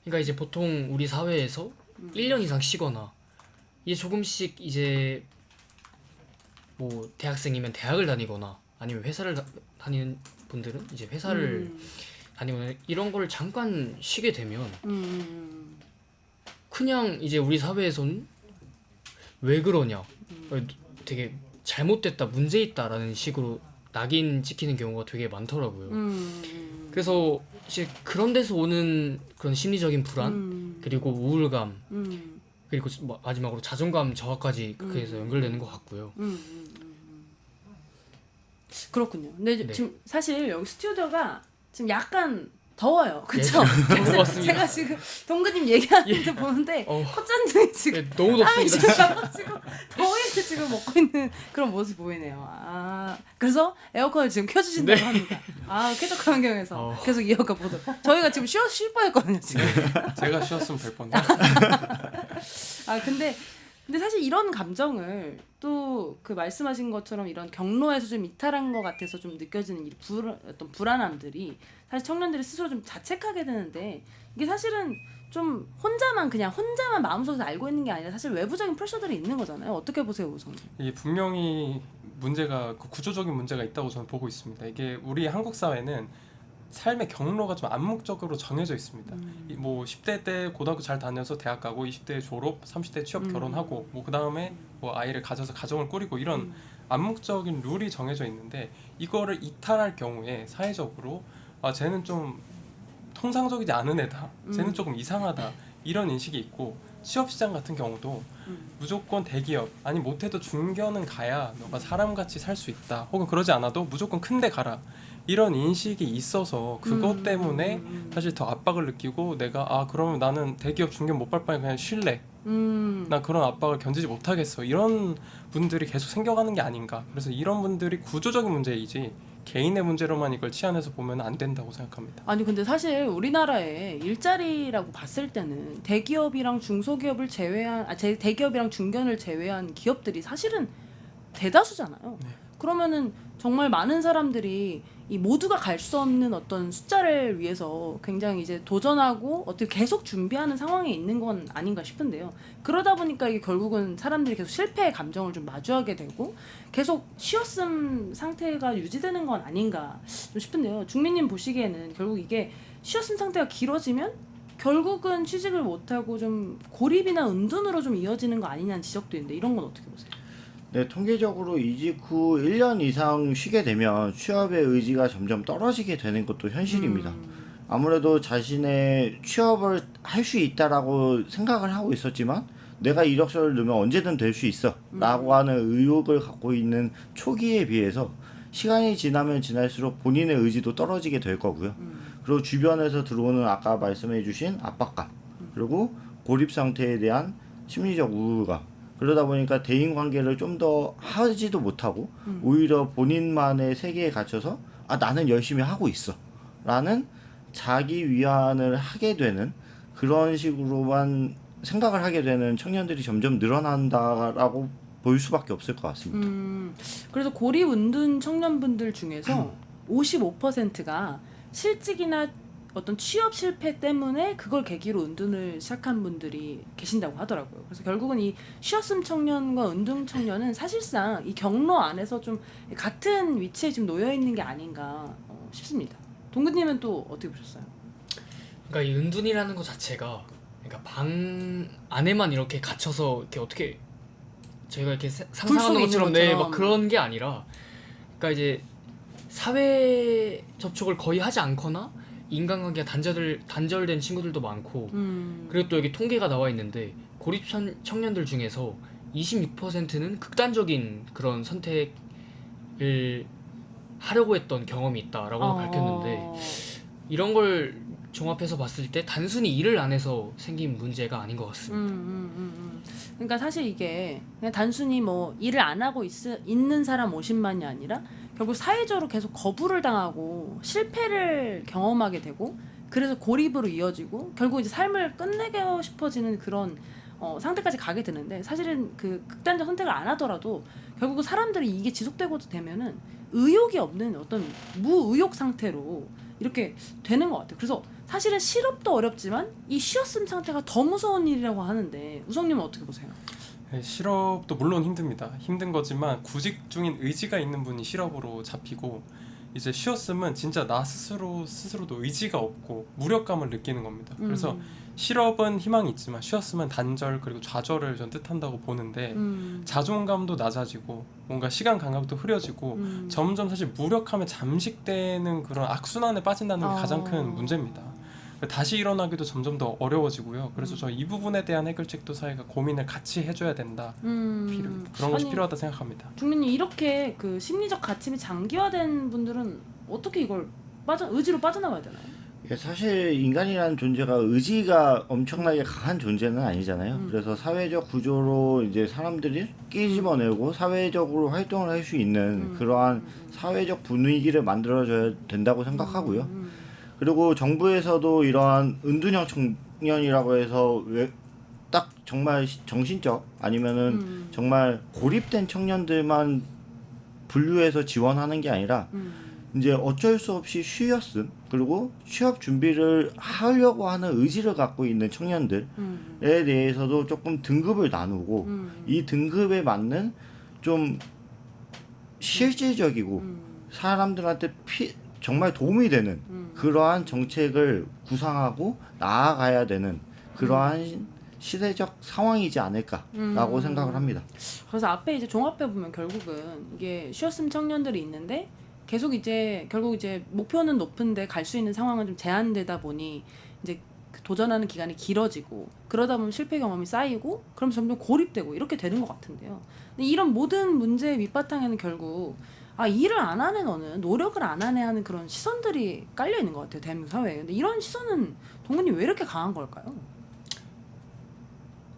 그러니까 이제 보통 우리 사회에서 1년 이상 쉬거나 이제 조금씩 이제 뭐 대학생이면 대학을 다니거나 아니면 회사를 다니는 분들은 이제 회사를 다니거나 이런 걸 잠깐 쉬게 되면 그냥 이제 우리 사회에서는 왜 그러냐 되게 잘못됐다 문제 있다라는 식으로 낙인 찍히는 경우가 되게 많더라고요. 그래서 이제 그런 데서 오는 그런 심리적인 불안 그리고 우울감 그리고 마지막으로 자존감 저하까지 그렇게 해서 연결되는 것 같고요. 그렇군요. 근데 네. 지금 사실 여기 스튜디오가 지금 약간 더워요. 그쵸? 네, 더운 것 같습니다. 제가 지금 동근님 얘기하는 데 보는데 콧잔등이 지금 네, 너무 땀이 덥습니다. 지금 나가지고 더위를 지금 먹고 있는 그런 모습이 보이네요. 아, 그래서 에어컨을 지금 켜주신다고 네. 합니다. 아, 쾌적 환경에서 어. 계속 이어가 보도록. 저희가 지금 쉴 뻔했거든요, 지금. 제가 쉬었으면 될 뻔데. 아, 근데 사실 이런 감정을 또 그 말씀하신 것처럼 이런 경로에서 좀 이탈한 것 같아서 좀 느껴지는 이 어떤 불안함들이 사실 청년들이 스스로 좀 자책하게 되는데 이게 사실은 좀 혼자만 마음속에서 알고 있는 게 아니라 사실 외부적인 프레셔들이 있는 거잖아요. 어떻게 보세요, 우성님? 이게 분명히 문제가 그 구조적인 문제가 있다고 저는 보고 있습니다. 이게 우리 한국 사회는 삶의 경로가 좀 암묵적으로 정해져 있습니다. 뭐 10대 때 고등학교 잘 다녀서 대학 가고 20대 졸업, 30대 취업 결혼하고 뭐 그다음에 뭐 아이를 가져서 가정을 꾸리고 이런 암묵적인 룰이 정해져 있는데 이거를 이탈할 경우에 사회적으로 아 쟤는 좀 통상적이지 않은 애다. 쟤는 조금 이상하다. 이런 인식이 있고 취업 시장 같은 경우도 무조건 대기업 아니 못해도 중견은 가야 너가 사람같이 살 수 있다. 혹은 그러지 않아도 무조건 큰데 가라. 이런 인식이 있어서 그것 때문에 사실 더 압박을 느끼고 내가 아 그러면 나는 대기업 중견 못 갈 바에 그냥 쉴래. 나 그런 압박을 견디지 못하겠어. 이런 분들이 계속 생겨가는 게 아닌가. 그래서 이런 분들이 구조적인 문제이지 개인의 문제로만 이걸 치환해서 보면 안 된다고 생각합니다. 아니 근데 사실 우리나라의 일자리라고 봤을 때는 대기업이랑 중소기업을 제외한 대기업이랑 중견을 제외한 기업들이 사실은 대다수잖아요. 네. 그러면은 정말 많은 사람들이 이 모두가 갈 수 없는 어떤 숫자를 위해서 굉장히 이제 도전하고 어떻게 계속 준비하는 상황에 있는 건 아닌가 싶은데요. 그러다 보니까 이게 결국은 사람들이 계속 실패의 감정을 좀 마주하게 되고 계속 쉬었음 상태가 유지되는 건 아닌가 좀 싶은데요. 중민님 보시기에는 결국 이게 쉬었음 상태가 길어지면 결국은 취직을 못하고 좀 고립이나 은둔으로 좀 이어지는 거 아니냐는 지적도 있는데 이런 건 어떻게 보세요? 네, 통계적으로 이직 후 1년 이상 쉬게 되면 취업의 의지가 점점 떨어지게 되는 것도 현실입니다. 아무래도 자신의 취업을 할 수 있다라고 생각을 하고 있었지만 내가 이력서를 넣으면 언제든 될 수 있어 라고 하는 의욕을 갖고 있는 초기에 비해서 시간이 지나면 지날수록 본인의 의지도 떨어지게 될 거고요. 그리고 주변에서 들어오는 아까 말씀해 주신 압박감 그리고 고립 상태에 대한 심리적 우울감 그러다 보니까 대인관계를 좀 더 하지도 못하고 오히려 본인만의 세계에 갇혀서 아 나는 열심히 하고 있어 라는 자기 위안을 하게 되는 그런 식으로만 생각을 하게 되는 청년들이 점점 늘어난다라고 볼 수밖에 없을 것 같습니다. 그래서 고립 은둔 청년분들 중에서 55%가 실직이나 어떤 취업 실패 때문에 그걸 계기로 은둔을 시작한 분들이 계신다고 하더라고요. 그래서 결국은 이 쉬었음 청년과 은둔 청년은 사실상 이 경로 안에서 좀 같은 위치에 지금 놓여 있는 게 아닌가 싶습니다. 동근님은 또 어떻게 보셨어요? 그러니까 이 은둔이라는 것 자체가 그러니까 방 안에만 이렇게 갇혀서 이렇게 어떻게 저희가 이렇게 상상하는 것처럼 네, 막 그런 게 아니라 그러니까 이제 사회 접촉을 거의 하지 않거나 인간관계가 단절된 친구들도 많고 그리고 또 여기 통계가 나와 있는데 고립 청년들 중에서 26%는 극단적인 그런 선택을 하려고 했던 경험이 있다라고 밝혔는데 이런 걸 종합해서 봤을 때 단순히 일을 안 해서 생긴 문제가 아닌 것 같습니다. 그러니까 사실 이게 그냥 단순히 뭐 일을 안 하고 있는 사람 50만이 아니라 결국 사회적으로 계속 거부를 당하고 실패를 경험하게 되고 그래서 고립으로 이어지고 결국 이제 삶을 끝내고 싶어지는 그런 상태까지 가게 되는데 사실은 그 극단적 선택을 안 하더라도 결국 사람들이 이게 지속되고 되면은 의욕이 없는 어떤 무의욕 상태로 이렇게 되는 것 같아요. 그래서 사실은 실업도 어렵지만 이 쉬었음 상태가 더 무서운 일이라고 하는데 우성님은 어떻게 보세요? 네, 실업도 물론 힘듭니다. 힘든 거지만 구직 중인 의지가 있는 분이 실업으로 잡히고 이제 쉬었음은 진짜 나 스스로도 의지가 없고 무력감을 느끼는 겁니다. 그래서 실업은 희망이 있지만 쉬었음은 단절 그리고 좌절을 전 뜻한다고 보는데 자존감도 낮아지고 뭔가 시간 감각도 흐려지고 점점 사실 무력함에 잠식되는 그런 악순환에 빠진다는 게 가장 큰 문제입니다. 다시 일어나기도 점점 더 어려워지고요. 그래서 저 이 부분에 대한 해결책도 사회가 고민을 같이 해줘야 된다. 그런 것이 아니, 필요하다 생각합니다. 중리님 이렇게 그 심리적 가침이 장기화된 분들은 어떻게 이걸 의지로 빠져나가야 되나요? 이게 사실 인간이라는 존재가 의지가 엄청나게 강한 존재는 아니잖아요. 그래서 사회적 구조로 이제 사람들이 끼집어내고 사회적으로 활동을 할 수 있는 그러한 사회적 분위기를 만들어줘야 된다고 생각하고요. 그리고 정부에서도 이러한 은둔형 청년이라고 해서 왜 딱 정말 정신적 아니면은 정말 고립된 청년들만 분류해서 지원하는 게 아니라 이제 어쩔 수 없이 쉬었음 그리고 취업 준비를 하려고 하는 의지를 갖고 있는 청년들에 대해서도 조금 등급을 나누고 이 등급에 맞는 좀 실질적이고 사람들한테 정말 도움이 되는 그러한 정책을 구상하고 나아가야 되는 그러한 시대적 상황이지 않을까라고 생각을 합니다. 그래서 앞에 이제 종합해 보면 결국은 이게 쉬었음 청년들이 있는데 계속 이제 결국 이제 목표는 높은데 갈 수 있는 상황은 좀 제한되다 보니 이제 도전하는 기간이 길어지고 그러다 보면 실패 경험이 쌓이고 그럼 점점 고립되고 이렇게 되는 것 같은데요. 근데 이런 모든 문제의 밑바탕에는 결국 일을 안 하네 너는 노력을 안 하네 하는 그런 시선들이 깔려 있는 것 같아요 대한민국 사회에. 근데 이런 시선은 동근님 왜 이렇게 강한 걸까요?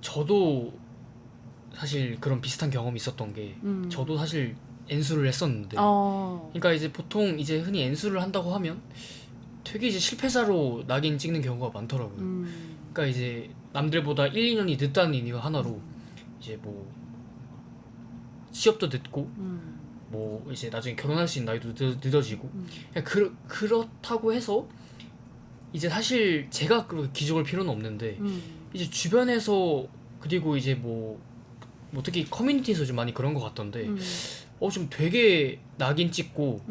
저도 사실 그런 비슷한 경험이 있었던 게 저도 사실 N수를 했었는데 그러니까 이제 보통 이제 흔히 N수를 한다고 하면 되게 이제 실패자로 낙인 찍는 경우가 많더라고요. 그러니까 이제 남들보다 1, 2년이 늦다는 이유 하나로 이제 뭐 취업도 늦고 뭐 이제 나중에 결혼할 수 있는 나이도 늦어지고 그냥 그렇다고 해서 이제 사실 제가 그렇게 기죽을 필요는 없는데 이제 주변에서 그리고 이제 뭐 특히 커뮤니티에서 좀 많이 그런 것 같던데 좀 되게 낙인 찍고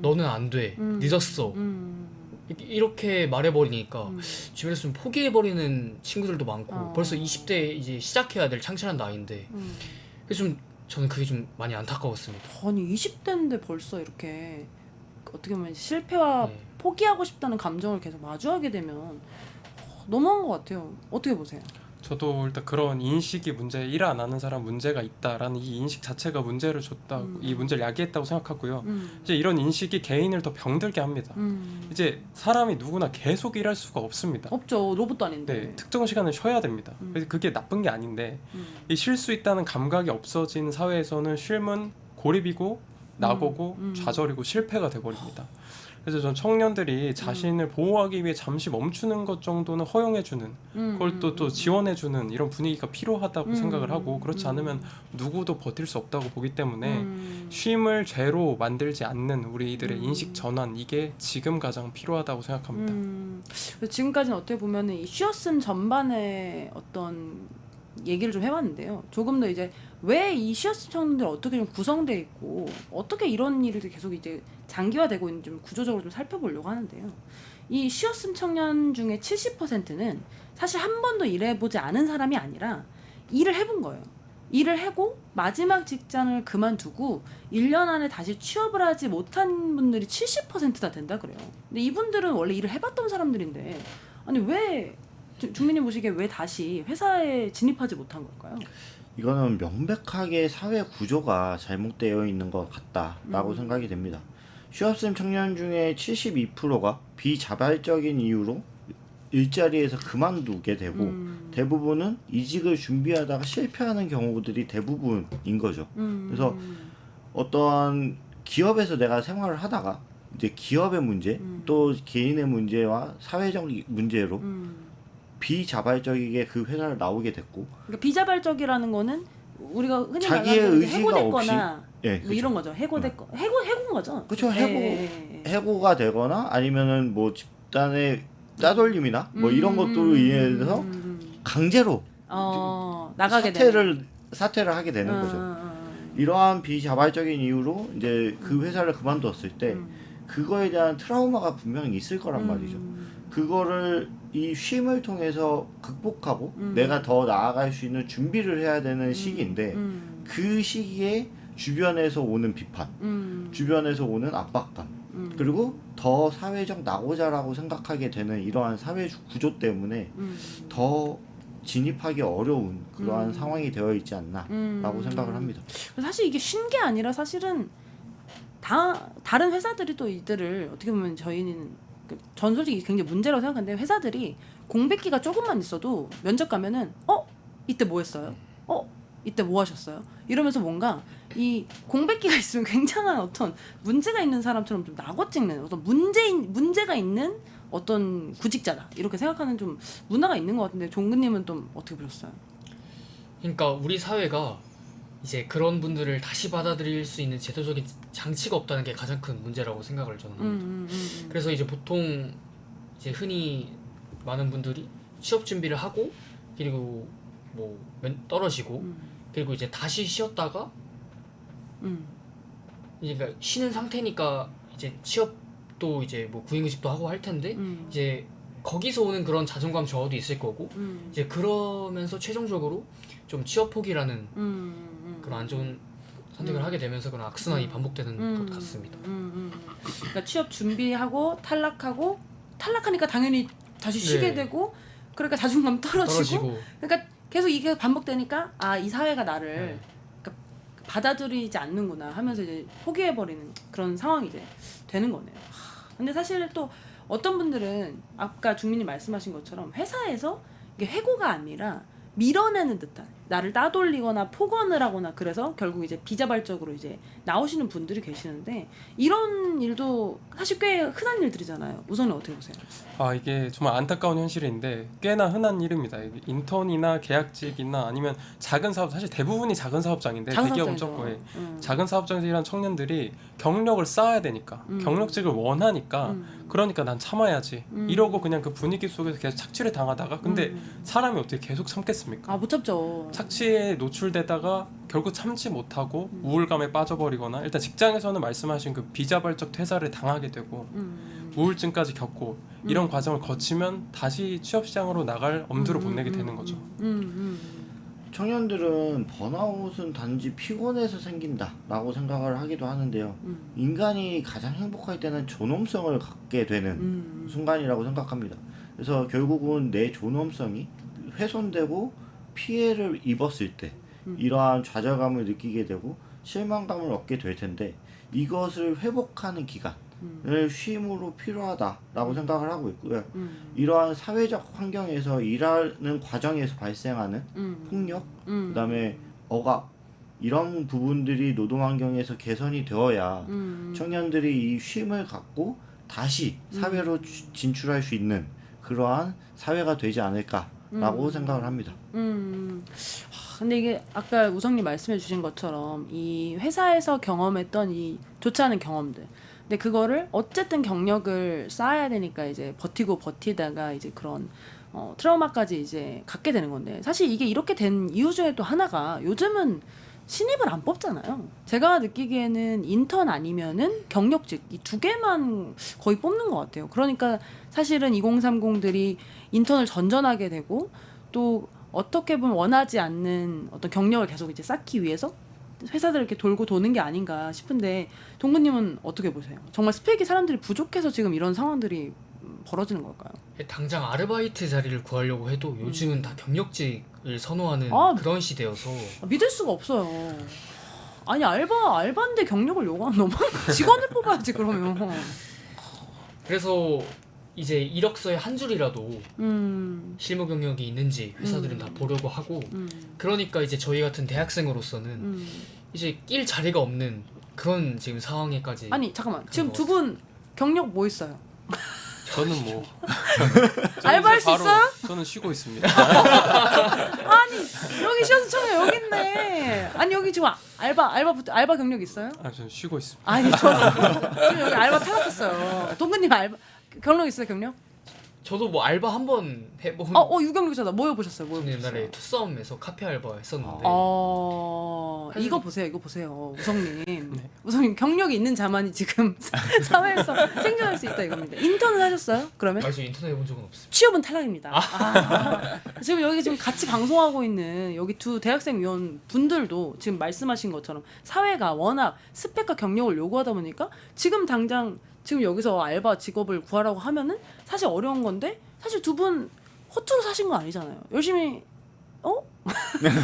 너는 안 돼 늦었어 이렇게 말해버리니까 주변에서 좀 포기해버리는 친구들도 많고 벌써 20대 이제 시작해야 될 창실한 나이인데 그래서 좀 저는 그게 좀 많이 안타까웠습니다. 아니 20대인데 벌써 이렇게 어떻게 보면 실패와 네. 포기하고 싶다는 감정을 계속 마주하게 되면 너무한 것 같아요. 어떻게 보세요? 저도 일단 그런 인식이 문제, 일 안 하는 사람 문제가 있다라는 이 인식 자체가 문제를 줬다, 이 문제를 야기했다고 생각하고요. 이제 이런 인식이 개인을 더 병들게 합니다. 이제 사람이 누구나 계속 일할 수가 없습니다. 없죠. 로봇도 아닌데. 네, 특정 시간을 쉬어야 됩니다. 그래서 그게 나쁜 게 아닌데 이 쉴 수 있다는 감각이 없어진 사회에서는 쉴면 고립이고 나고고 좌절이고 실패가 돼버립니다. 그래서 전 청년들이 자신을 보호하기 위해 잠시 멈추는 것 정도는 허용해주는 그걸 또 지원해주는 이런 분위기가 필요하다고 생각을 하고 그렇지 않으면 누구도 버틸 수 없다고 보기 때문에 쉼을 죄로 만들지 않는 우리들의 인식 전환 이게 지금 가장 필요하다고 생각합니다. 그래서 지금까지는 어떻게 보면은 이 쉬었음 전반의 어떤 얘기를 좀 해봤는데요. 조금 더 이제 왜 이 쉬었음 청년들 어떻게 좀 구성돼 있고 어떻게 이런 일들이 계속 이제 장기화되고 있는지 좀 구조적으로 좀 살펴보려고 하는데요. 이 쉬었음 청년 중에 70%는 사실 한 번도 일해보지 않은 사람이 아니라 일을 해본 거예요. 일을 하고 마지막 직장을 그만두고 1년 안에 다시 취업을 하지 못한 분들이 70%나 된다 그래요. 근데 이분들은 원래 일을 해봤던 사람들인데 아니 왜 중민님 보시기에 왜 다시 회사에 진입하지 못한 걸까요? 이거는 명백하게 사회 구조가 잘못되어 있는 것 같다라고 생각이 됩니다. 휴업생 청년 중에 72%가 비자발적인 이유로 일자리에서 그만두게 되고 대부분은 이직을 준비하다가 실패하는 경우들이 대부분인 거죠. 그래서 어떠한 기업에서 내가 생활을 하다가 이제 기업의 문제 또 개인의 문제와 사회적 문제로 비자발적이게 그 회사를 나오게 됐고 그러니까 비자발적이라는 거는 우리가 흔히 자기의 말하는 의지가 해고됐거나 예, 뭐 이런 거죠. 해고인 거죠. 그렇죠. 예. 해고가 되거나 아니면은 뭐 집단의 따돌림이나 뭐 이런 것들로 인해서 강제로 나가게 되는. 사퇴를 하게 되는 거죠. 이러한 비자발적인 이유로 이제 그 회사를 그만뒀을 때 그거에 대한 트라우마가 분명히 있을 거란 말이죠. 그거를 이 쉼을 통해서 극복하고 내가 더 나아갈 수 있는 준비를 해야 되는 시기인데 그 시기에 주변에서 오는 비판, 주변에서 오는 압박감 그리고 더 사회적 낙오자라고 생각하게 되는 이러한 사회 구조 때문에 더 진입하기 어려운 그러한 상황이 되어 있지 않나라고 생각을 합니다. 사실 이게 쉰 게 아니라 사실은 다른 회사들이 또 이들을 어떻게 보면 저희는 전 솔직히 굉장히 문제라고 생각하는데 회사들이 공백기가 조금만 있어도 면접 가면은 이때 뭐 했어요? 이때 뭐 하셨어요? 이러면서 뭔가 이 공백기가 있으면 굉장한 어떤 문제가 있는 사람처럼 좀 낙오 찍는 어떤 문제가 있는 어떤 구직자다 이렇게 생각하는 좀 문화가 있는 것 같은데 종근님은 좀 어떻게 보셨어요? 그러니까 우리 사회가 이제 그런 분들을 다시 받아들일 수 있는 제도적인 장치가 없다는 게 가장 큰 문제라고 생각을 저는 합니다. 그래서 이제 보통 이제 흔히 많은 분들이 취업 준비를 하고 그리고 뭐 떨어지고 그리고 이제 다시 쉬었다가 이제 그러니까 쉬는 상태니까 이제 취업도 이제 뭐 구인구직도 하고 할 텐데 이제 거기서 오는 그런 자존감 저하도 있을 거고 이제 그러면서 최종적으로 좀 취업 포기라는 그런 안 좋은 선택을 하게 되면서 그런 악순환이 반복되는 것 같습니다. 그러니까 취업 준비하고 탈락하니까 당연히 다시 쉬게 네. 되고 그러니까 자존감 떨어지고 그러니까 계속 이게 반복되니까 이 사회가 나를 네. 그러니까 받아들이지 않는구나 하면서 이제 포기해버리는 그런 상황이 이제 되는 거네요. 근데 사실 또 어떤 분들은 아까 중민님 말씀하신 것처럼 회사에서 이게 해고가 아니라 밀어내는 듯한 나를 따돌리거나 폭언을 하거나 그래서 결국 이제 비자발적으로 이제 나오시는 분들이 계시는데 이런 일도 사실 꽤 흔한 일들이잖아요. 우선은 어떻게 보세요? 이게 정말 안타까운 현실인데 꽤나 흔한 일입니다. 이게 인턴이나 계약직이나 아니면 작은 사업, 사실 대부분이 작은 사업장인데 대기업은 적고 작은 작은 일하는 청년들이 경력을 쌓아야 되니까 경력직을 원하니까 그러니까 난 참아야지 이러고 그냥 그 분위기 속에서 계속 착취를 당하다가 근데 사람이 어떻게 계속 참겠습니까? 못 참죠. 착취에 노출되다가 결국 참지 못하고 우울감에 빠져버리거나 일단 직장에서는 말씀하신 그 비자발적 퇴사를 당하게 되고 우울증까지 겪고 이런 과정을 거치면 다시 취업시장으로 나갈 엄두를 못 내게 되는 거죠. 청년들은 번아웃은 단지 피곤해서 생긴다라고 생각을 하기도 하는데요. 인간이 가장 행복할 때는 존엄성을 갖게 되는 순간이라고 생각합니다. 그래서 결국은 내 존엄성이 훼손되고 피해를 입었을 때 이러한 좌절감을 느끼게 되고 실망감을 얻게 될 텐데 이것을 회복하는 기간을 쉼으로 필요하다라고 생각을 하고 있고요. 이러한 사회적 환경에서 일하는 과정에서 발생하는 폭력, 그다음에 억압 이런 부분들이 노동 환경에서 개선이 되어야 청년들이 이 쉼을 갖고 다시 사회로 진출할 수 있는 그러한 사회가 되지 않을까라고 생각을 합니다. 근데 이게 아까 우성님 말씀해 주신 것처럼 이 회사에서 경험했던 이 좋지 않은 경험들 근데 그거를 어쨌든 경력을 쌓아야 되니까 이제 버티다가 이제 그런 트라우마까지 이제 갖게 되는 건데 사실 이게 이렇게 된 이유 중에 또 하나가 요즘은 신입을 안 뽑잖아요. 제가 느끼기에는 인턴 아니면은 경력직 이 두 개만 거의 뽑는 것 같아요. 그러니까 사실은 2030들이 인턴을 전전하게 되고 또 어떻게 보면 원하지 않는 어떤 경력을 계속 이제 쌓기 위해서 회사들 이렇게 돌고 도는 게 아닌가 싶은데 동근님은 어떻게 보세요? 정말 스펙이 사람들이 부족해서 지금 이런 상황들이 벌어지는 걸까요? 당장 아르바이트 자리를 구하려고 해도 요즘은 다 경력직을 선호하는 그런 시대여서 믿을 수가 없어요. 아니 알바인데 경력을 요구하면 너무 직원을 뽑아야지 그러면. 그래서 이제 이력서에 한 줄이라도 실무 경력이 있는지 회사들은 다 보려고 하고 그러니까 이제 저희 같은 대학생으로서는 이제 낄 자리가 없는 그런 지금 상황에까지 아니 잠깐만 지금 두 분 경력 뭐 있어요? 저는 뭐 알바할 수 있어요? 저는 쉬고 있습니다. 아니 여기 쉬어서 청년 여기 있네. 아니 여기 지금 알바 경력 있어요? 저는 쉬고 있습니다. 아니 좋았어. 지금 여기 알바 탈락했어요. 동근님 알바 경력 있어요 경력? 저도 뭐 알바 한번 해본 유경력자다. 뭐 해보셨어요? 옛날에 투썸에서 카페 알바 했었는데 이거 보세요 우성님. 우성님 경력이 있는 자만이 지금 사회에서 생존할 수 있다 이겁니다. 인턴을 하셨어요? 그러면? 아직 인턴 해본 적은 없습니다. 취업은 탈락입니다. 지금 여기 지금 같이 방송하고 있는 여기 두 대학생 위원 분들도 지금 말씀하신 것처럼 사회가 워낙 스펙과 경력을 요구하다 보니까 지금 당장 지금 여기서 알바 직업을 구하라고 하면은 사실 어려운 건데 사실 두 분 허투루 사신 거 아니잖아요. 열심히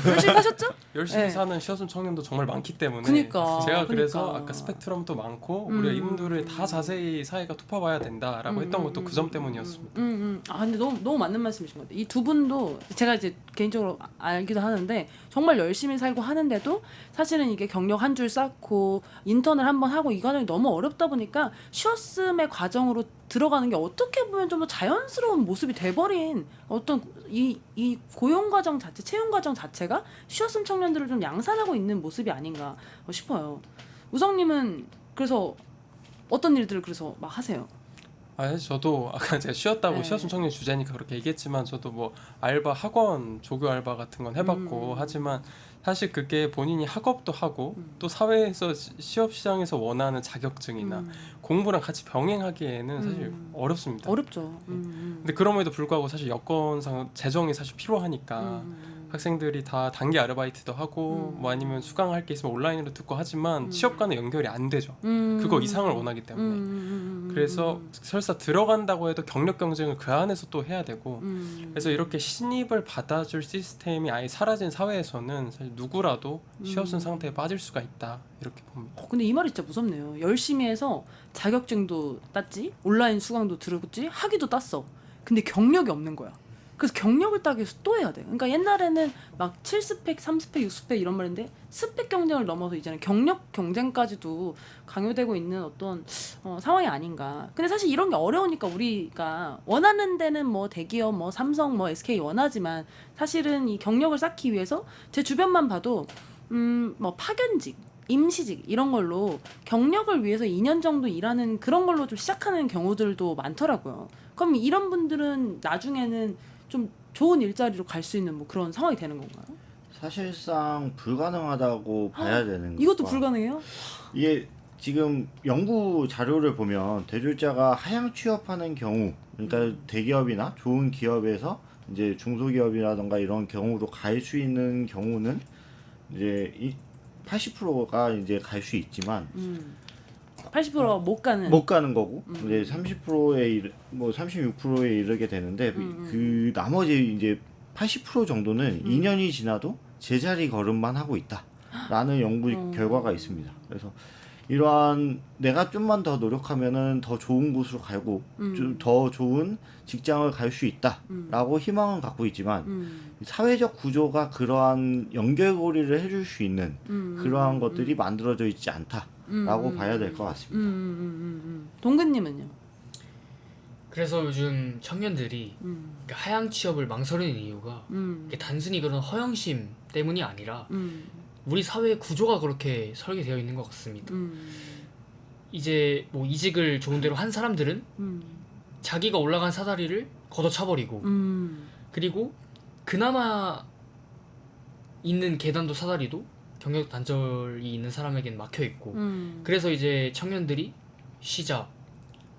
열심히 사셨죠? 열심히 네. 사는 시어순 청년도 정말 많기 때문에 그니까, 제가 그래서 그니까. 아까 스펙트럼도 많고 우리가 이분들을 다 자세히 사회가 톱어봐야 된다라고 했던 것도 그 점 때문이었습니다. 아 근데 너무 맞는 말씀이신 것 같아요. 이 두 분도 제가 이제 개인적으로 알기도 하는데 정말 열심히 살고 하는데도 사실은 이게 경력 한 줄 쌓고 인턴을 한번 하고 이 과정이 너무 어렵다 보니까 쉬었음의 과정으로 들어가는 게 어떻게 보면 좀 더 자연스러운 모습이 돼버린 어떤 이 고용 과정 자체, 채용 과정 자체가 쉬었음 청년들을 좀 양산하고 있는 모습이 아닌가 싶어요. 우성님은 그래서 어떤 일들을 그래서 막 하세요? 사실 저도 아까 제가 쉬었다고 네. 시어순 청년 주제니까 그렇게 얘기했지만 저도 뭐 알바 학원 조교 알바 같은 건 해봤고 하지만 사실 그게 본인이 학업도 하고 또 사회에서 취업 시장에서 원하는 자격증이나 공부랑 같이 병행하기에는 사실 어렵습니다. 어렵죠. 근데 그럼에도 불구하고 사실 여건상 재정이 사실 필요하니까 학생들이 다 단기 아르바이트도 하고 뭐 아니면 수강할 게 있으면 온라인으로 듣고 하지만 취업과는 연결이 안 되죠. 그거 이상을 원하기 때문에. 그래서 설사 들어간다고 해도 경력 경쟁을 그 안에서 또 해야 되고 그래서 이렇게 신입을 받아줄 시스템이 아예 사라진 사회에서는 사실 누구라도 쉬어쓴 상태에 빠질 수가 있다 이렇게 봅니다. 근데 이 말이 진짜 무섭네요. 열심히 해서 자격증도 땄지, 온라인 수강도 들었지, 학위도 땄어. 근데 경력이 없는 거야. 그래서 경력을 따기 위해서 또 해야 돼. 그러니까 옛날에는 막 7스펙, 3스펙, 6스펙 이런 말인데 스펙 경쟁을 넘어서 이제는 경력 경쟁까지도 강요되고 있는 어떤 상황이 아닌가. 근데 사실 이런 게 어려우니까 우리가 원하는 데는 뭐 대기업, 뭐 삼성, 뭐 SK 원하지만 사실은 이 경력을 쌓기 위해서 제 주변만 봐도 뭐 파견직, 임시직 이런 걸로 경력을 위해서 2년 정도 일하는 그런 걸로 좀 시작하는 경우들도 많더라고요. 그럼 이런 분들은 나중에는 좀 좋은 일자리로 갈 수 있는 뭐 그런 상황이 되는 건가요? 사실상 불가능하다고 봐야 되는 거죠. 이것도 불가능해요? 이게 지금 연구 자료를 보면 대졸자가 하향 취업하는 경우, 그러니까 대기업이나 좋은 기업에서 이제 중소기업이라던가 이런 경우로 갈 수 있는 경우는 이제 80%가 이제 갈 수 있지만 80%가 못 가는. 못 가는 거고 이제 30%에 뭐 36%에 이르게 되는데 그 나머지 이제 80% 정도는 2년이 지나도 제자리 걸음만 하고 있다라는 연구 결과가 있습니다. 그래서 이러한 내가 좀만 더 노력하면은 더 좋은 곳으로 가고 좀 더 좋은 직장을 갈 수 있다라고 희망은 갖고 있지만 사회적 구조가 그러한 연결고리를 해줄 수 있는 그러한 것들이 만들어져 있지 않다라고 봐야 될 것 같습니다. 동근님은요? 그래서 요즘 청년들이 그러니까 하향 취업을 망설이는 이유가 이게 단순히 그런 허영심 때문이 아니라 우리 사회의 구조가 그렇게 설계되어 있는 것 같습니다. 이제 뭐 이직을 좋은 대로 한 사람들은 자기가 올라간 사다리를 걷어차버리고 그리고 그나마 있는 계단도 사다리도 경력 단절이 있는 사람에겐 막혀 있고 그래서 이제 청년들이 쉬자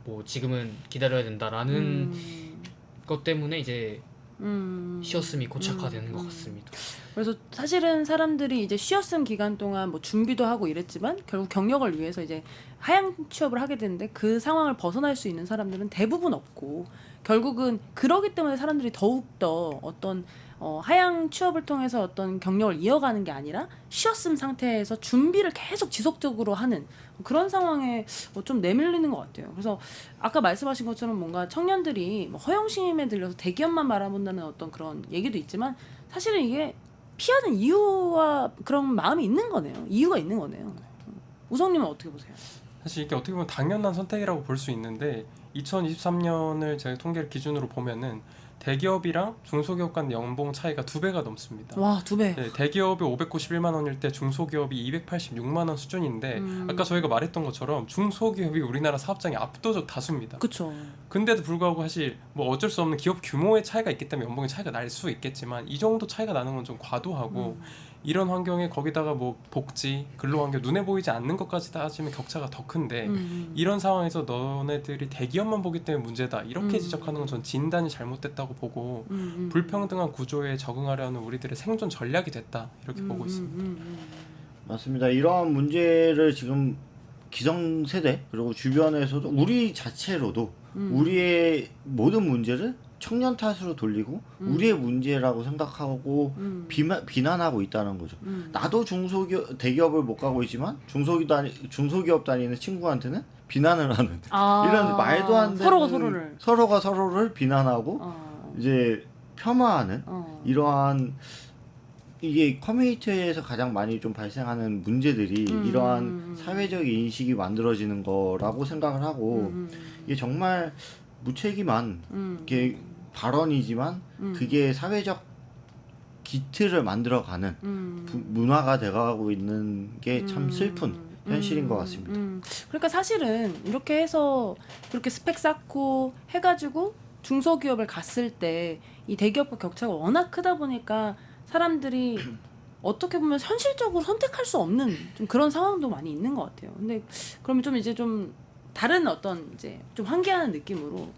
뭐 지금은 기다려야 된다라는 것 때문에 이제 쉬었음이 고착화되는 것 같습니다. 그래서 사실은 사람들이 이제 쉬었음 기간 동안 뭐 준비도 하고 이랬지만 결국 경력을 위해서 이제 하향 취업을 하게 되는데 그 상황을 벗어날 수 있는 사람들은 대부분 없고 결국은 그러기 때문에 사람들이 더욱더 어떤 하향 취업을 통해서 어떤 경력을 이어가는 게 아니라 쉬었음 상태에서 준비를 계속 지속적으로 하는 그런 상황에 좀 내밀리는 것 같아요. 그래서 아까 말씀하신 것처럼 뭔가 청년들이 뭐 허영심에 들려서 대기업만 바라본다는 어떤 그런 얘기도 있지만 사실은 이게 피하는 이유와 그런 마음이 있는 거네요. 이유가 있는 거네요. 우성님은 어떻게 보세요? 사실 이게 어떻게 보면 당연한 선택이라고 볼 수 있는데 2023년을 제가 통계를 기준으로 보면은 대기업이랑 중소기업 간 연봉 차이가 2배가 넘습니다. 와, 2배. 네, 대기업이 591만 원일 때 중소기업이 286만 원 수준인데 아까 저희가 말했던 것처럼 중소기업이 우리나라 사업장의 압도적 다수입니다. 그렇죠. 근데도 불구하고 사실 뭐 어쩔 수 없는 기업 규모의 차이가 있기 때문에 연봉의 차이가 날 수 있겠지만 이 정도 차이가 나는 건 좀 과도하고 이런 환경에 거기다가 뭐 복지, 근로환경 눈에 보이지 않는 것까지 따지면 격차가 더 큰데 이런 상황에서 너네들이 대기업만 보기 때문에 문제다 이렇게 지적하는 건 전 진단이 잘못됐다고 보고 불평등한 구조에 적응하려는 우리들의 생존 전략이 됐다 이렇게 보고 있습니다. 맞습니다. 이러한 문제를 지금 기성세대 그리고 주변에서도 우리 자체로도 우리의 모든 문제를 청년 탓으로 돌리고 우리의 문제라고 생각하고 비난하고 있다는 거죠. 나도 대기업을 못 가고 있지만 중소기업 다니는 친구한테는 비난을 하는 이런 말도 안 되는 서로가 서로를 비난하고 이제 폄하하는 이러한 이게 커뮤니티에서 가장 많이 좀 발생하는 문제들이 이러한 사회적 인식이 만들어지는 거라고 생각을 하고 이게 정말 무책임한 게 발언이지만 그게 사회적 기틀을 만들어가는 문화가 돼가고 있는 게 참 슬픈 현실인 것 같습니다. 그러니까 사실은 이렇게 해서 그렇게 스펙 쌓고 해가지고 중소기업을 갔을 때 이 대기업과 격차가 워낙 크다 보니까 사람들이 어떻게 보면 현실적으로 선택할 수 없는 좀 그런 상황도 많이 있는 것 같아요. 근데 그러면 좀 이제 좀 다른 어떤 이제 좀 환기하는 느낌으로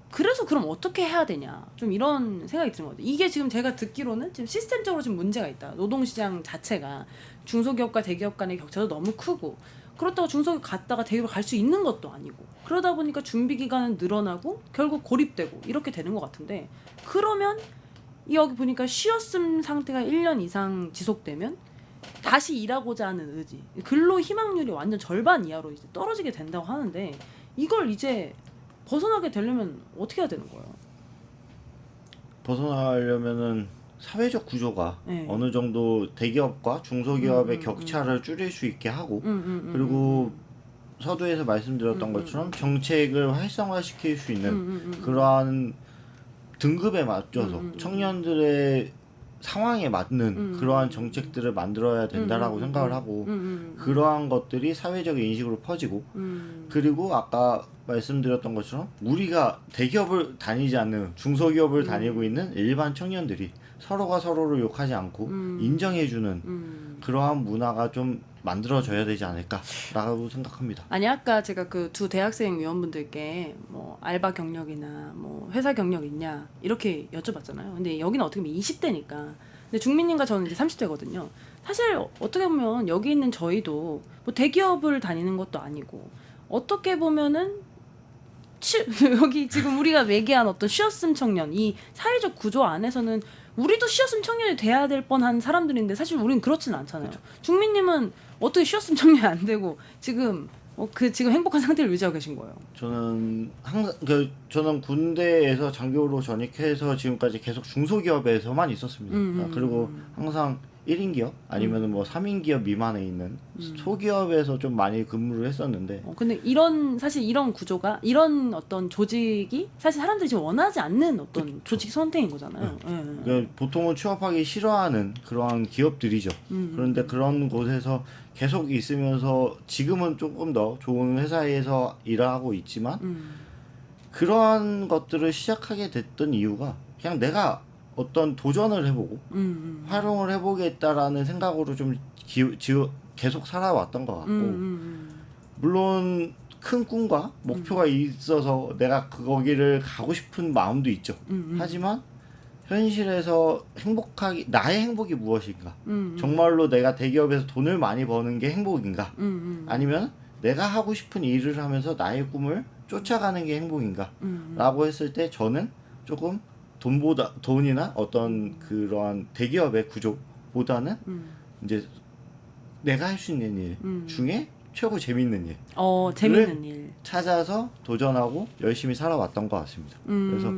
그래서 그럼 어떻게 해야 되냐 좀 이런 생각이 드는 것 같아요. 이게 지금 제가 듣기로는 지금 시스템적으로 좀 문제가 있다. 노동시장 자체가 중소기업과 대기업 간의 격차도 너무 크고 그렇다고 중소기업 갔다가 대기업 갈 수 있는 것도 아니고 그러다 보니까 준비 기간은 늘어나고 결국 고립되고 이렇게 되는 것 같은데 그러면 여기 보니까 쉬었음 상태가 1년 이상 지속되면 다시 일하고자 하는 의지, 근로 희망률이 완전 절반 이하로 이제 떨어지게 된다고 하는데 이걸 이제 벗어나게 되려면 어떻게 해야 되는 거예요? 벗어나려면은 사회적 구조가 네. 어느 정도 대기업과 중소기업의 격차를 줄일 수 있게 하고 그리고 서두에서 말씀드렸던 것처럼 정책을 활성화시킬 수 있는 그러한 등급에 맞춰서 청년들의 상황에 맞는 그러한 정책들을 만들어야 된다라고 생각을 하고 그러한 것들이 사회적 인식으로 퍼지고 그리고 아까 말씀드렸던 것처럼 우리가 대기업을 다니지 않는 중소기업을 다니고 있는 일반 청년들이 서로가 서로를 욕하지 않고 인정해주는 그러한 문화가 좀 만들어져야 되지 않을까라고 생각합니다. 아니 아까 제가 그 두 대학생 위원분들께 뭐 알바 경력이나 뭐 회사 경력 있냐 이렇게 여쭤봤잖아요. 근데 여기는 어떻게 보면 20대니까. 근데 중민님과 저는 이제 30대거든요. 사실 어떻게 보면 여기 있는 저희도 뭐 대기업을 다니는 것도 아니고 어떻게 보면은 여기 지금 우리가 얘기한 어떤 쉬었음 청년 이 사회적 구조 안에서는 우리도 쉬었음 청년이 돼야 될 뻔한 사람들인데 사실 우리는 그렇지는 않잖아요. 그렇죠. 중민님은 어떻게 쉬었음 청년이 안 되고 지금 지금 행복한 상태를 유지하고 계신 거예요? 저는 항상 저는 군대에서 장교로 전역해서 지금까지 계속 중소기업에서만 있었습니다. 그리고 항상 1인 기업 아니면 뭐 3인 기업 미만에 있는 소기업에서 좀 많이 근무를 했었는데 근데 사실 이런 구조가 이런 어떤 조직이 사실 사람들이 지금 원하지 않는 어떤 조직 선택인 거잖아요. 네. 그러니까 보통은 취업하기 싫어하는 그러한 기업들이죠. 그런데 그런 곳에서 계속 있으면서 지금은 조금 더 좋은 회사에서 일하고 있지만 그러한 것들을 시작하게 됐던 이유가 그냥 내가 어떤 도전을 해보고 활용을 해보겠다라는 생각으로 좀 계속 살아왔던 것 같고 물론 큰 꿈과 목표가 있어서 내가 거기를 가고 싶은 마음도 있죠. 하지만 현실에서 나의 행복이 무엇인가? 정말로 내가 대기업에서 돈을 많이 버는 게 행복인가? 아니면 내가 하고 싶은 일을 하면서 나의 꿈을 쫓아가는 게 행복인가? 라고 했을 때 저는 조금 돈이나 어떤 그러한 대기업의 구조보다는 이제 내가 할 수 있는 일 중에 최고 재밌는 일. 재밌는 일. 찾아서 도전하고 열심히 살아왔던 것 같습니다. 그래서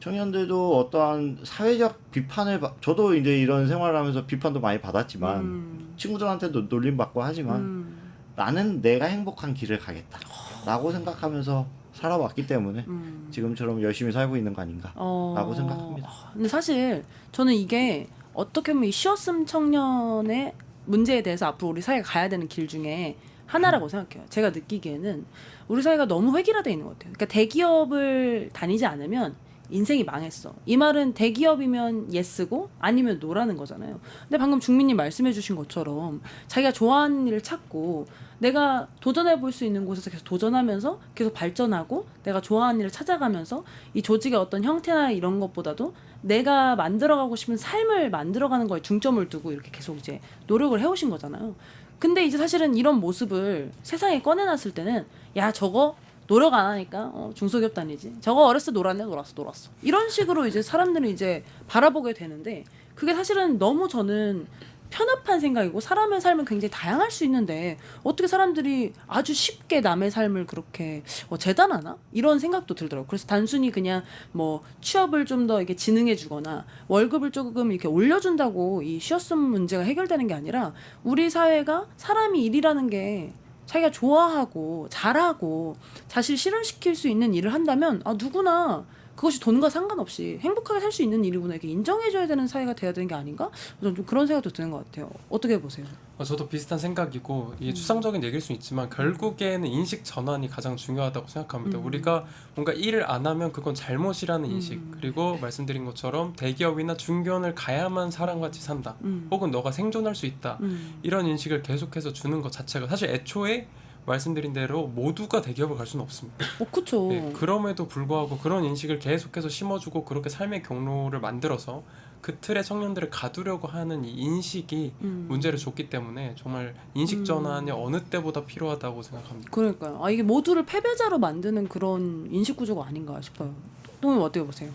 청년들도 어떠한 사회적 비판을 저도 이제 이런 생활을 하면서 비판도 많이 받았지만 친구들한테도 놀림받고 하지만 나는 내가 행복한 길을 가겠다라고 생각하면서 살아왔기 때문에 지금처럼 열심히 살고 있는 거 아닌가라고 생각합니다. 근데 사실 저는 이게 어떻게 보면 이 쉬었음 청년의 문제에 대해서 앞으로 우리 사회가 가야 되는 길 중에 하나라고 생각해요. 제가 느끼기에는 우리 사회가 너무 획일화되어 있는 것 같아요. 그러니까 대기업을 다니지 않으면 인생이 망했어. 이 말은 대기업이면 예스고 아니면 노라는 거잖아요. 근데 방금 중민님 말씀해 주신 것처럼 자기가 좋아하는 일을 찾고 내가 도전해 볼 수 있는 곳에서 계속 도전하면서 계속 발전하고 내가 좋아하는 일을 찾아가면서 이 조직의 어떤 형태나 이런 것보다도 내가 만들어가고 싶은 삶을 만들어가는 거에 중점을 두고 이렇게 계속 이제 노력을 해오신 거잖아요. 근데 이제 사실은 이런 모습을 세상에 꺼내놨을 때는 야 저거 노력 안 하니까 중소기업 다니지. 저거 어렸을 때 놀았어. 이런 식으로 이제 사람들이 이제 바라보게 되는데 그게 사실은 너무 저는 편협한 생각이고 사람의 삶은 굉장히 다양할 수 있는데 어떻게 사람들이 아주 쉽게 남의 삶을 그렇게 재단하나? 이런 생각도 들더라고요. 그래서 단순히 그냥 뭐 취업을 좀 더 이렇게 진흥해 주거나 월급을 조금 이렇게 올려준다고 이 쉬었음 문제가 해결되는 게 아니라 우리 사회가 사람이 일이라는 게 자기가 좋아하고 잘하고 자신을 실현시킬 수 있는 일을 한다면 누구나 그것이 돈과 상관없이 행복하게 살 수 있는 일이구나 이렇게 인정해줘야 되는 사회가 돼야 되는 게 아닌가? 저는 좀 그런 생각도 드는 것 같아요. 어떻게 보세요? 저도 비슷한 생각이고 이게 추상적인 얘기일 수 있지만 결국에는 인식 전환이 가장 중요하다고 생각합니다. 우리가 뭔가 일을 안 하면 그건 잘못이라는 인식 그리고 말씀드린 것처럼 대기업이나 중견을 가야만 사람같이 산다 혹은 너가 생존할 수 있다 이런 인식을 계속해서 주는 것 자체가 사실 애초에 말씀드린 대로 모두가 대기업을 갈 수는 없습니다. 그쵸. 네, 그럼에도 불구하고 그런 인식을 계속해서 심어주고 그렇게 삶의 경로를 만들어서 그 틀에 청년들을 가두려고 하는 이 인식이 문제를 줬기 때문에 정말 인식 전환이 어느 때보다 필요하다고 생각합니다. 그러니까요. 이게 모두를 패배자로 만드는 그런 인식 구조가 아닌가 싶어요. 동님 어떻게 보세요?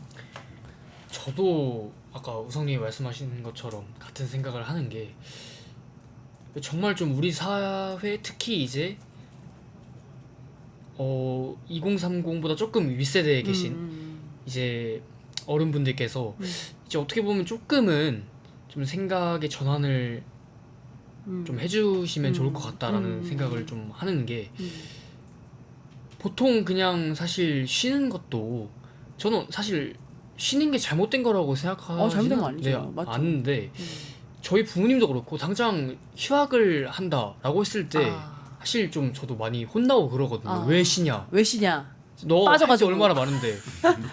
저도 아까 우성님이 말씀하신 것처럼 같은 생각을 하는 게 정말 좀 우리 사회 특히 이제 2030보다 조금 윗세대에 계신 이제 어른분들께서 이제 어떻게 보면 조금은 좀 생각의 전환을 좀 해주시면 좋을 것 같다라는 생각을 좀 하는 게 보통 그냥 사실 쉬는 것도 저는 사실 쉬는 게 잘못된 거라고 생각하지 잘못된 거 아니죠. 맞죠. 않는데 저희 부모님도 그렇고 당장 휴학을 한다라고 했을 때 사실 좀 저도 많이 혼나고 그러거든요. 왜 쉬냐? 왜 쉬냐? 너 빠져가지고. 할 게 얼마나 많은데.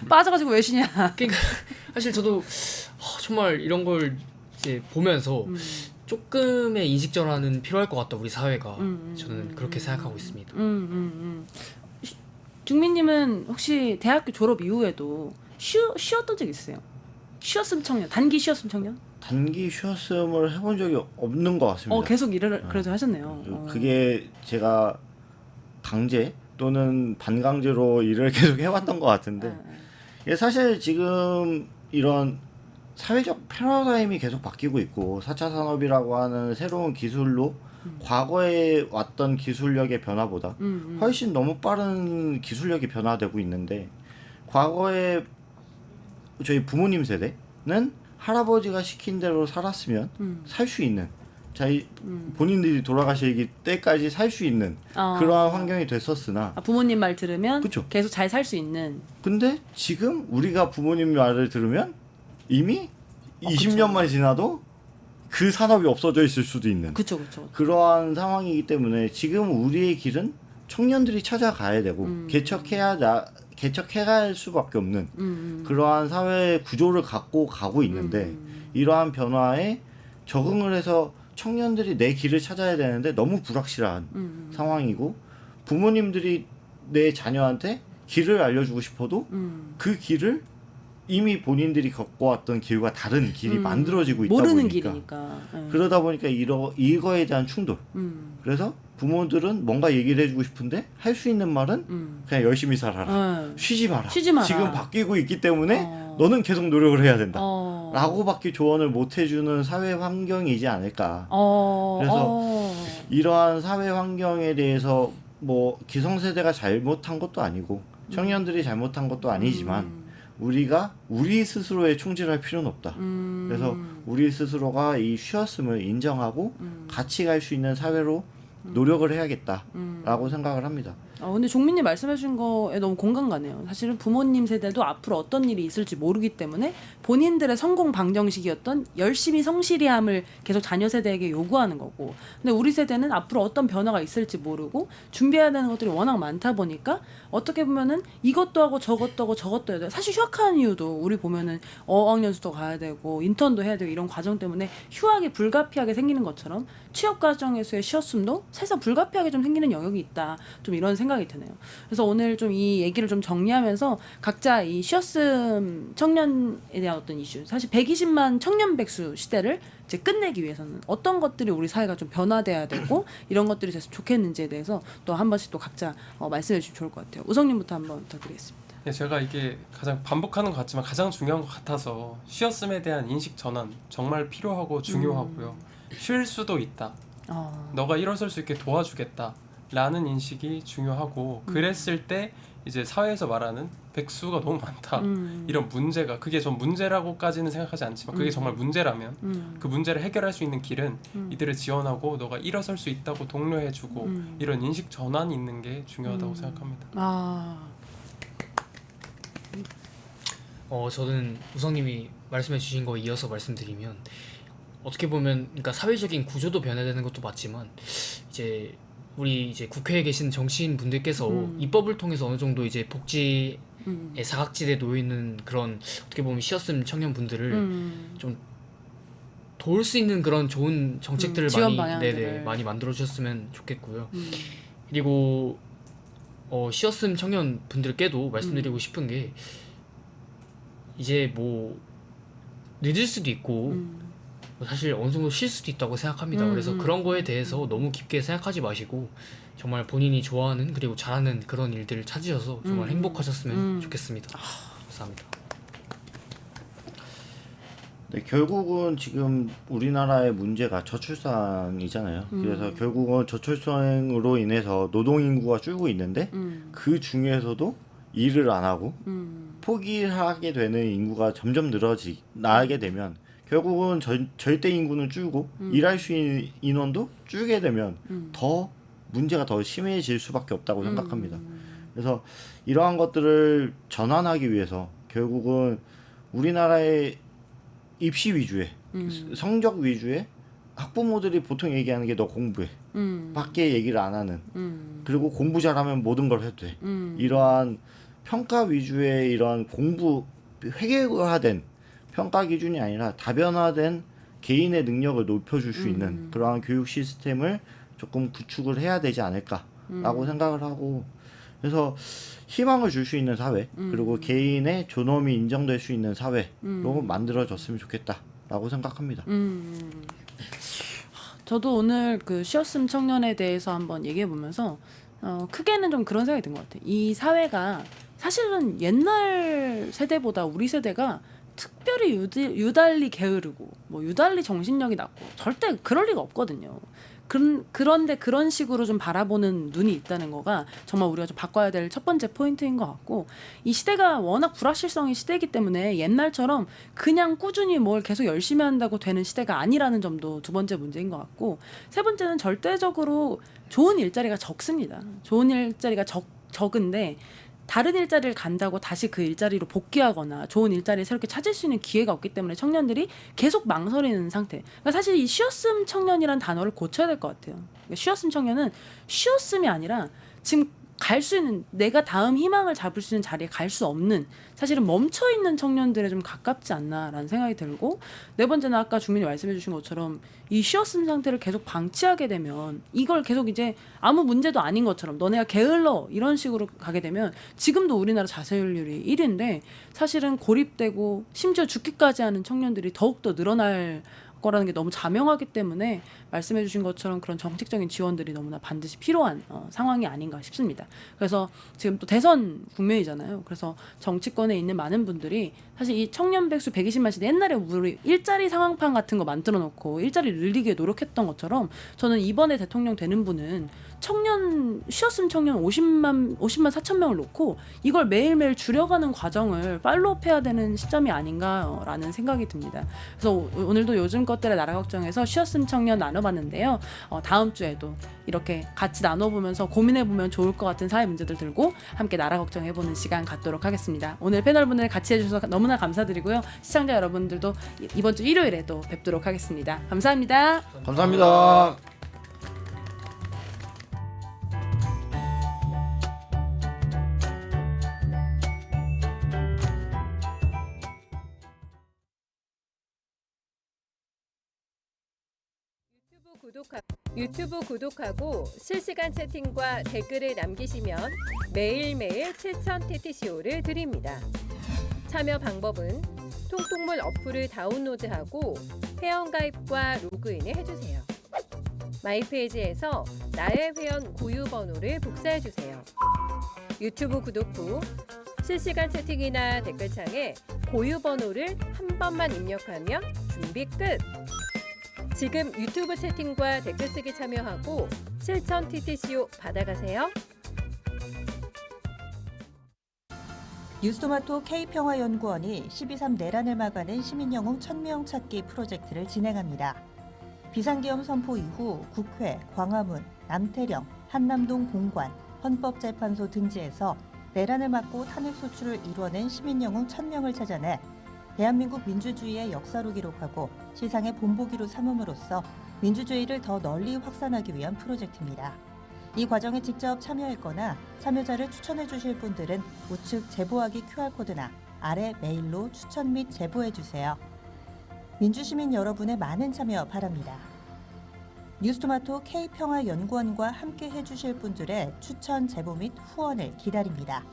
빠져가지고 왜 쉬냐? 그러니까 사실 저도 정말 이런 걸 이제 보면서 조금의 인식 전환은 필요할 것 같다 우리 사회가. 저는 그렇게 생각하고 있습니다. 중민님은 혹시 대학교 졸업 이후에도 쉬었던 적 있으세요? 쉬었음 청년, 단기 쉬었음 청년? 단기 쉬었음을 해본 적이 없는 것 같습니다. 계속 일을 그래도 하셨네요. 그게 제가 강제 또는 반강제로 일을 계속 해왔던 것 같은데 이게 사실 지금 이런 사회적 패러다임이 계속 바뀌고 있고 4차 산업이라고 하는 새로운 기술로 과거에 왔던 기술력의 변화보다 훨씬 너무 빠른 기술력이 변화되고 있는데 과거에 저희 부모님 세대는 할아버지가 시킨 대로 살았으면 살 수 있는 본인들이 돌아가시기 때까지 살 수 있는 그러한 환경이 됐었으나 부모님 말 들으면 그쵸. 계속 잘 살 수 있는. 근데 지금 우리가 부모님 말을 들으면 이미 20년만 지나도 그 산업이 없어져 있을 수도 있는 그쵸. 그러한 상황이기 때문에 지금 우리의 길은 청년들이 찾아가야 되고 개척해갈 수밖에 없는 그러한 사회 구조를 갖고 가고 있는데 이러한 변화에 적응을 해서 청년들이 내 길을 찾아야 되는데 너무 불확실한 상황이고 부모님들이 내 자녀한테 길을 알려주고 싶어도 그 길을 이미 본인들이 겪어왔던 길과 다른 길이 만들어지고 있다 모르는 보니까 길이니까. 그러다 보니까 이거에 대한 충돌 그래서 부모들은 뭔가 얘기를 해주고 싶은데 할 수 있는 말은 그냥 열심히 살아라 쉬지 마라 지금 바뀌고 있기 때문에 너는 계속 노력을 해야 된다 라고밖에 조언을 못 해주는 사회 환경이지 않을까 그래서 이러한 사회 환경에 대해서 뭐 기성세대가 잘못한 것도 아니고 청년들이 잘못한 것도 아니지만 우리가 우리 스스로에 충실할 필요는 없다. 그래서 우리 스스로가 이 쉬었음을 인정하고 같이 갈 수 있는 사회로 노력을 해야겠다라고 생각을 합니다. 근데 종민님 말씀해주신 거에 너무 공감 가네요. 사실은 부모님 세대도 앞으로 어떤 일이 있을지 모르기 때문에 본인들의 성공 방정식이었던 열심히 성실히함을 계속 자녀 세대에게 요구하는 거고, 근데 우리 세대는 앞으로 어떤 변화가 있을지 모르고 준비해야 되는 것들이 워낙 많다 보니까 어떻게 보면은 이것도 하고 저것도 하고 저것도 해야 돼. 사실 휴학하는 이유도 우리 보면은 어학연수도 가야 되고 인턴도 해야 되고 이런 과정 때문에 휴학이 불가피하게 생기는 것처럼 취업 과정에서의 쉬었음도 사실상 불가피하게 좀 생기는 영역이 있다. 좀 이런 생각 생각이 드네요. 그래서 오늘 좀 이 얘기를 좀 정리하면서 각자 이 쉬었음 청년에 대한 어떤 이슈, 사실 120만 청년 백수 시대를 이제 끝내기 위해서는 어떤 것들이 우리 사회가 좀 변화돼야 되고 이런 것들이 됐으면 좋겠는지에 대해서 또 한 번씩 또 각자 말씀해 주시면 좋을 것 같아요. 우성님부터 한번 부탁드리겠습니다. 네, 제가 이게 가장 반복하는 것 같지만 가장 중요한 것 같아서 쉬었음에 대한 인식 전환 정말 필요하고 중요하고요. 쉴 수도 있다. 너가 일어설 수 있게 도와주겠다. 라는 인식이 중요하고 그랬을 때 이제 사회에서 말하는 백수가 너무 많다. 이런 문제가 그게 전 문제라고까지는 생각하지 않지만 그게 정말 문제라면 그 문제를 해결할 수 있는 길은 이들을 지원하고 너가 일어설 수 있다고 독려해주고 이런 인식 전환이 있는 게 중요하다고 생각합니다. 저는 우성님이 말씀해주신 거 이어서 말씀드리면 어떻게 보면 그러니까 사회적인 구조도 변화되는 것도 맞지만 이제 우리 이제 국회에 계신 정치인 분들께서 입법을 통해서 어느 정도 이제 복지의 사각지대에 놓여 있는 그런 어떻게 보면 쉬었음 청년분들을 좀 도울 수 있는 그런 좋은 정책들을 지원 많이 방향들을. 많이 만들어 주셨으면 좋겠고요. 그리고 쉬었음 청년분들께도 말씀드리고 싶은 게 이제 뭐 늦을 수도 있고 사실 어느 정도 쉴 수도 있다고 생각합니다. 그래서 그런 거에 대해서 너무 깊게 생각하지 마시고 정말 본인이 좋아하는 그리고 잘하는 그런 일들을 찾으셔서 정말 행복하셨으면 좋겠습니다. 감사합니다. 네, 결국은 지금 우리나라의 문제가 저출산이잖아요. 그래서 결국은 저출산으로 인해서 노동 인구가 줄고 있는데 그 중에서도 일을 안 하고 포기하게 되는 인구가 점점 나게 되면 결국은 절대 인구는 줄고 일할 수 있는 인원도 줄게 되면 더 문제가 더 심해질 수밖에 없다고 생각합니다. 그래서 이러한 것들을 전환하기 위해서 결국은 우리나라의 입시 위주의 성적 위주의 학부모들이 보통 얘기하는 게 너 공부해 밖에 얘기를 안 하는 그리고 공부 잘하면 모든 걸 해도 돼 이러한 평가 위주의 이러한 공부 회계화된 평가 기준이 아니라 다변화된 개인의 능력을 높여줄 수 있는 그러한 교육 시스템을 조금 구축을 해야 되지 않을까라고 생각을 하고 그래서 희망을 줄 수 있는 사회 그리고 개인의 존엄이 인정될 수 있는 사회로 만들어졌으면 좋겠다라고 생각합니다. 저도 오늘 그 쉬었음 청년에 대해서 한번 얘기해 보면서 크게는 좀 그런 생각이 든 것 같아요. 이 사회가 사실은 옛날 세대보다 우리 세대가 특별히 유달리 게으르고 뭐 유달리 정신력이 낮고 절대 그럴 리가 없거든요. 그런데 그런 식으로 좀 바라보는 눈이 있다는 거가 정말 우리가 좀 바꿔야 될 첫 번째 포인트인 것 같고 이 시대가 워낙 불확실성의 시대이기 때문에 옛날처럼 그냥 꾸준히 뭘 계속 열심히 한다고 되는 시대가 아니라는 점도 두 번째 문제인 것 같고 세 번째는 절대적으로 좋은 일자리가 적습니다. 좋은 일자리가 적은데 다른 일자리를 간다고 다시 그 일자리로 복귀하거나 좋은 일자리를 새롭게 찾을 수 있는 기회가 없기 때문에 청년들이 계속 망설이는 상태. 그러니까 사실 이 쉬었음 청년이란 단어를 고쳐야 될 것 같아요. 그러니까 쉬었음 청년은 쉬었음이 아니라 지금 갈 수 있는 내가 다음 희망을 잡을 수 있는 자리에 갈 수 없는 사실은 멈춰 있는 청년들에 좀 가깝지 않나라는 생각이 들고 네 번째는 아까 주민이 말씀해 주신 것처럼 이 쉬었음 상태를 계속 방치하게 되면 이걸 계속 이제 아무 문제도 아닌 것처럼 너네가 게을러 이런 식으로 가게 되면 지금도 우리나라 자살률이 1위인데 사실은 고립되고 심지어 죽기까지 하는 청년들이 더욱더 늘어날 거라는 게 너무 자명하기 때문에 말씀해 주신 것처럼 그런 정책적인 지원들이 너무나 반드시 필요한 상황이 아닌가 싶습니다. 그래서 지금 또 대선 국면이잖아요. 그래서 정치권에 있는 많은 분들이 사실 이 청년 백수 120만 시대 옛날에 우리 일자리 상황판 같은 거 만들어 놓고 일자리를 늘리기에 노력했던 것처럼 저는 이번에 대통령 되는 분은 쉬었음 청년 50만 4천 명을 놓고 이걸 매일매일 줄여가는 과정을 팔로우해야 되는 시점이 아닌가라는 생각이 듭니다. 그래서 오늘도 요즘 것들의 나라 걱정에서 쉬었음 청년 나눠봤는데요. 다음 주에도 이렇게 같이 나눠보면서 고민해보면 좋을 것 같은 사회 문제들 들고 함께 나라 걱정해보는 시간 갖도록 하겠습니다. 오늘 패널분들 같이 해주셔서 너무나 감사드리고요. 시청자 여러분들도 이번 주 일요일에 또 뵙도록 하겠습니다. 감사합니다. 감사합니다. 유튜브 구독하 유튜브 구독하고 실시간 채팅과 댓글을 남기시면 매일매일 7,000TTCO를 드립니다. 참여 방법은 통통물 어플을 다운로드하고 회원가입과 로그인을 해주세요. 마이페이지에서 나의 회원 고유 번호를 복사해주세요. 유튜브 구독 후 실시간 채팅이나 댓글창에 고유 번호를 한 번만 입력하면 준비 끝! 지금 유튜브 채팅과 댓글 쓰기 참여하고 7,000TTCO 받아가세요. 뉴스토마토 K평화연구원이 12.3 내란을 막아낸 시민영웅 1000명 찾기 프로젝트를 진행합니다. 비상계엄 선포 이후 국회, 광화문, 남태령, 한남동 공관, 헌법재판소 등지에서 내란을 막고 탄핵 소추를 이뤄낸 시민영웅 1000명을 찾아내 대한민국 민주주의의 역사로 기록하고 시상의 본보기로 삼음으로써 민주주의를 더 널리 확산하기 위한 프로젝트입니다. 이 과정에 직접 참여했거나 참여자를 추천해 주실 분들은 우측 제보하기 QR코드나 아래 메일로 추천 및 제보해 주세요. 민주시민 여러분의 많은 참여 바랍니다. 뉴스토마토 K평화연구원과 함께 해주실 분들의 추천 제보 및 후원을 기다립니다.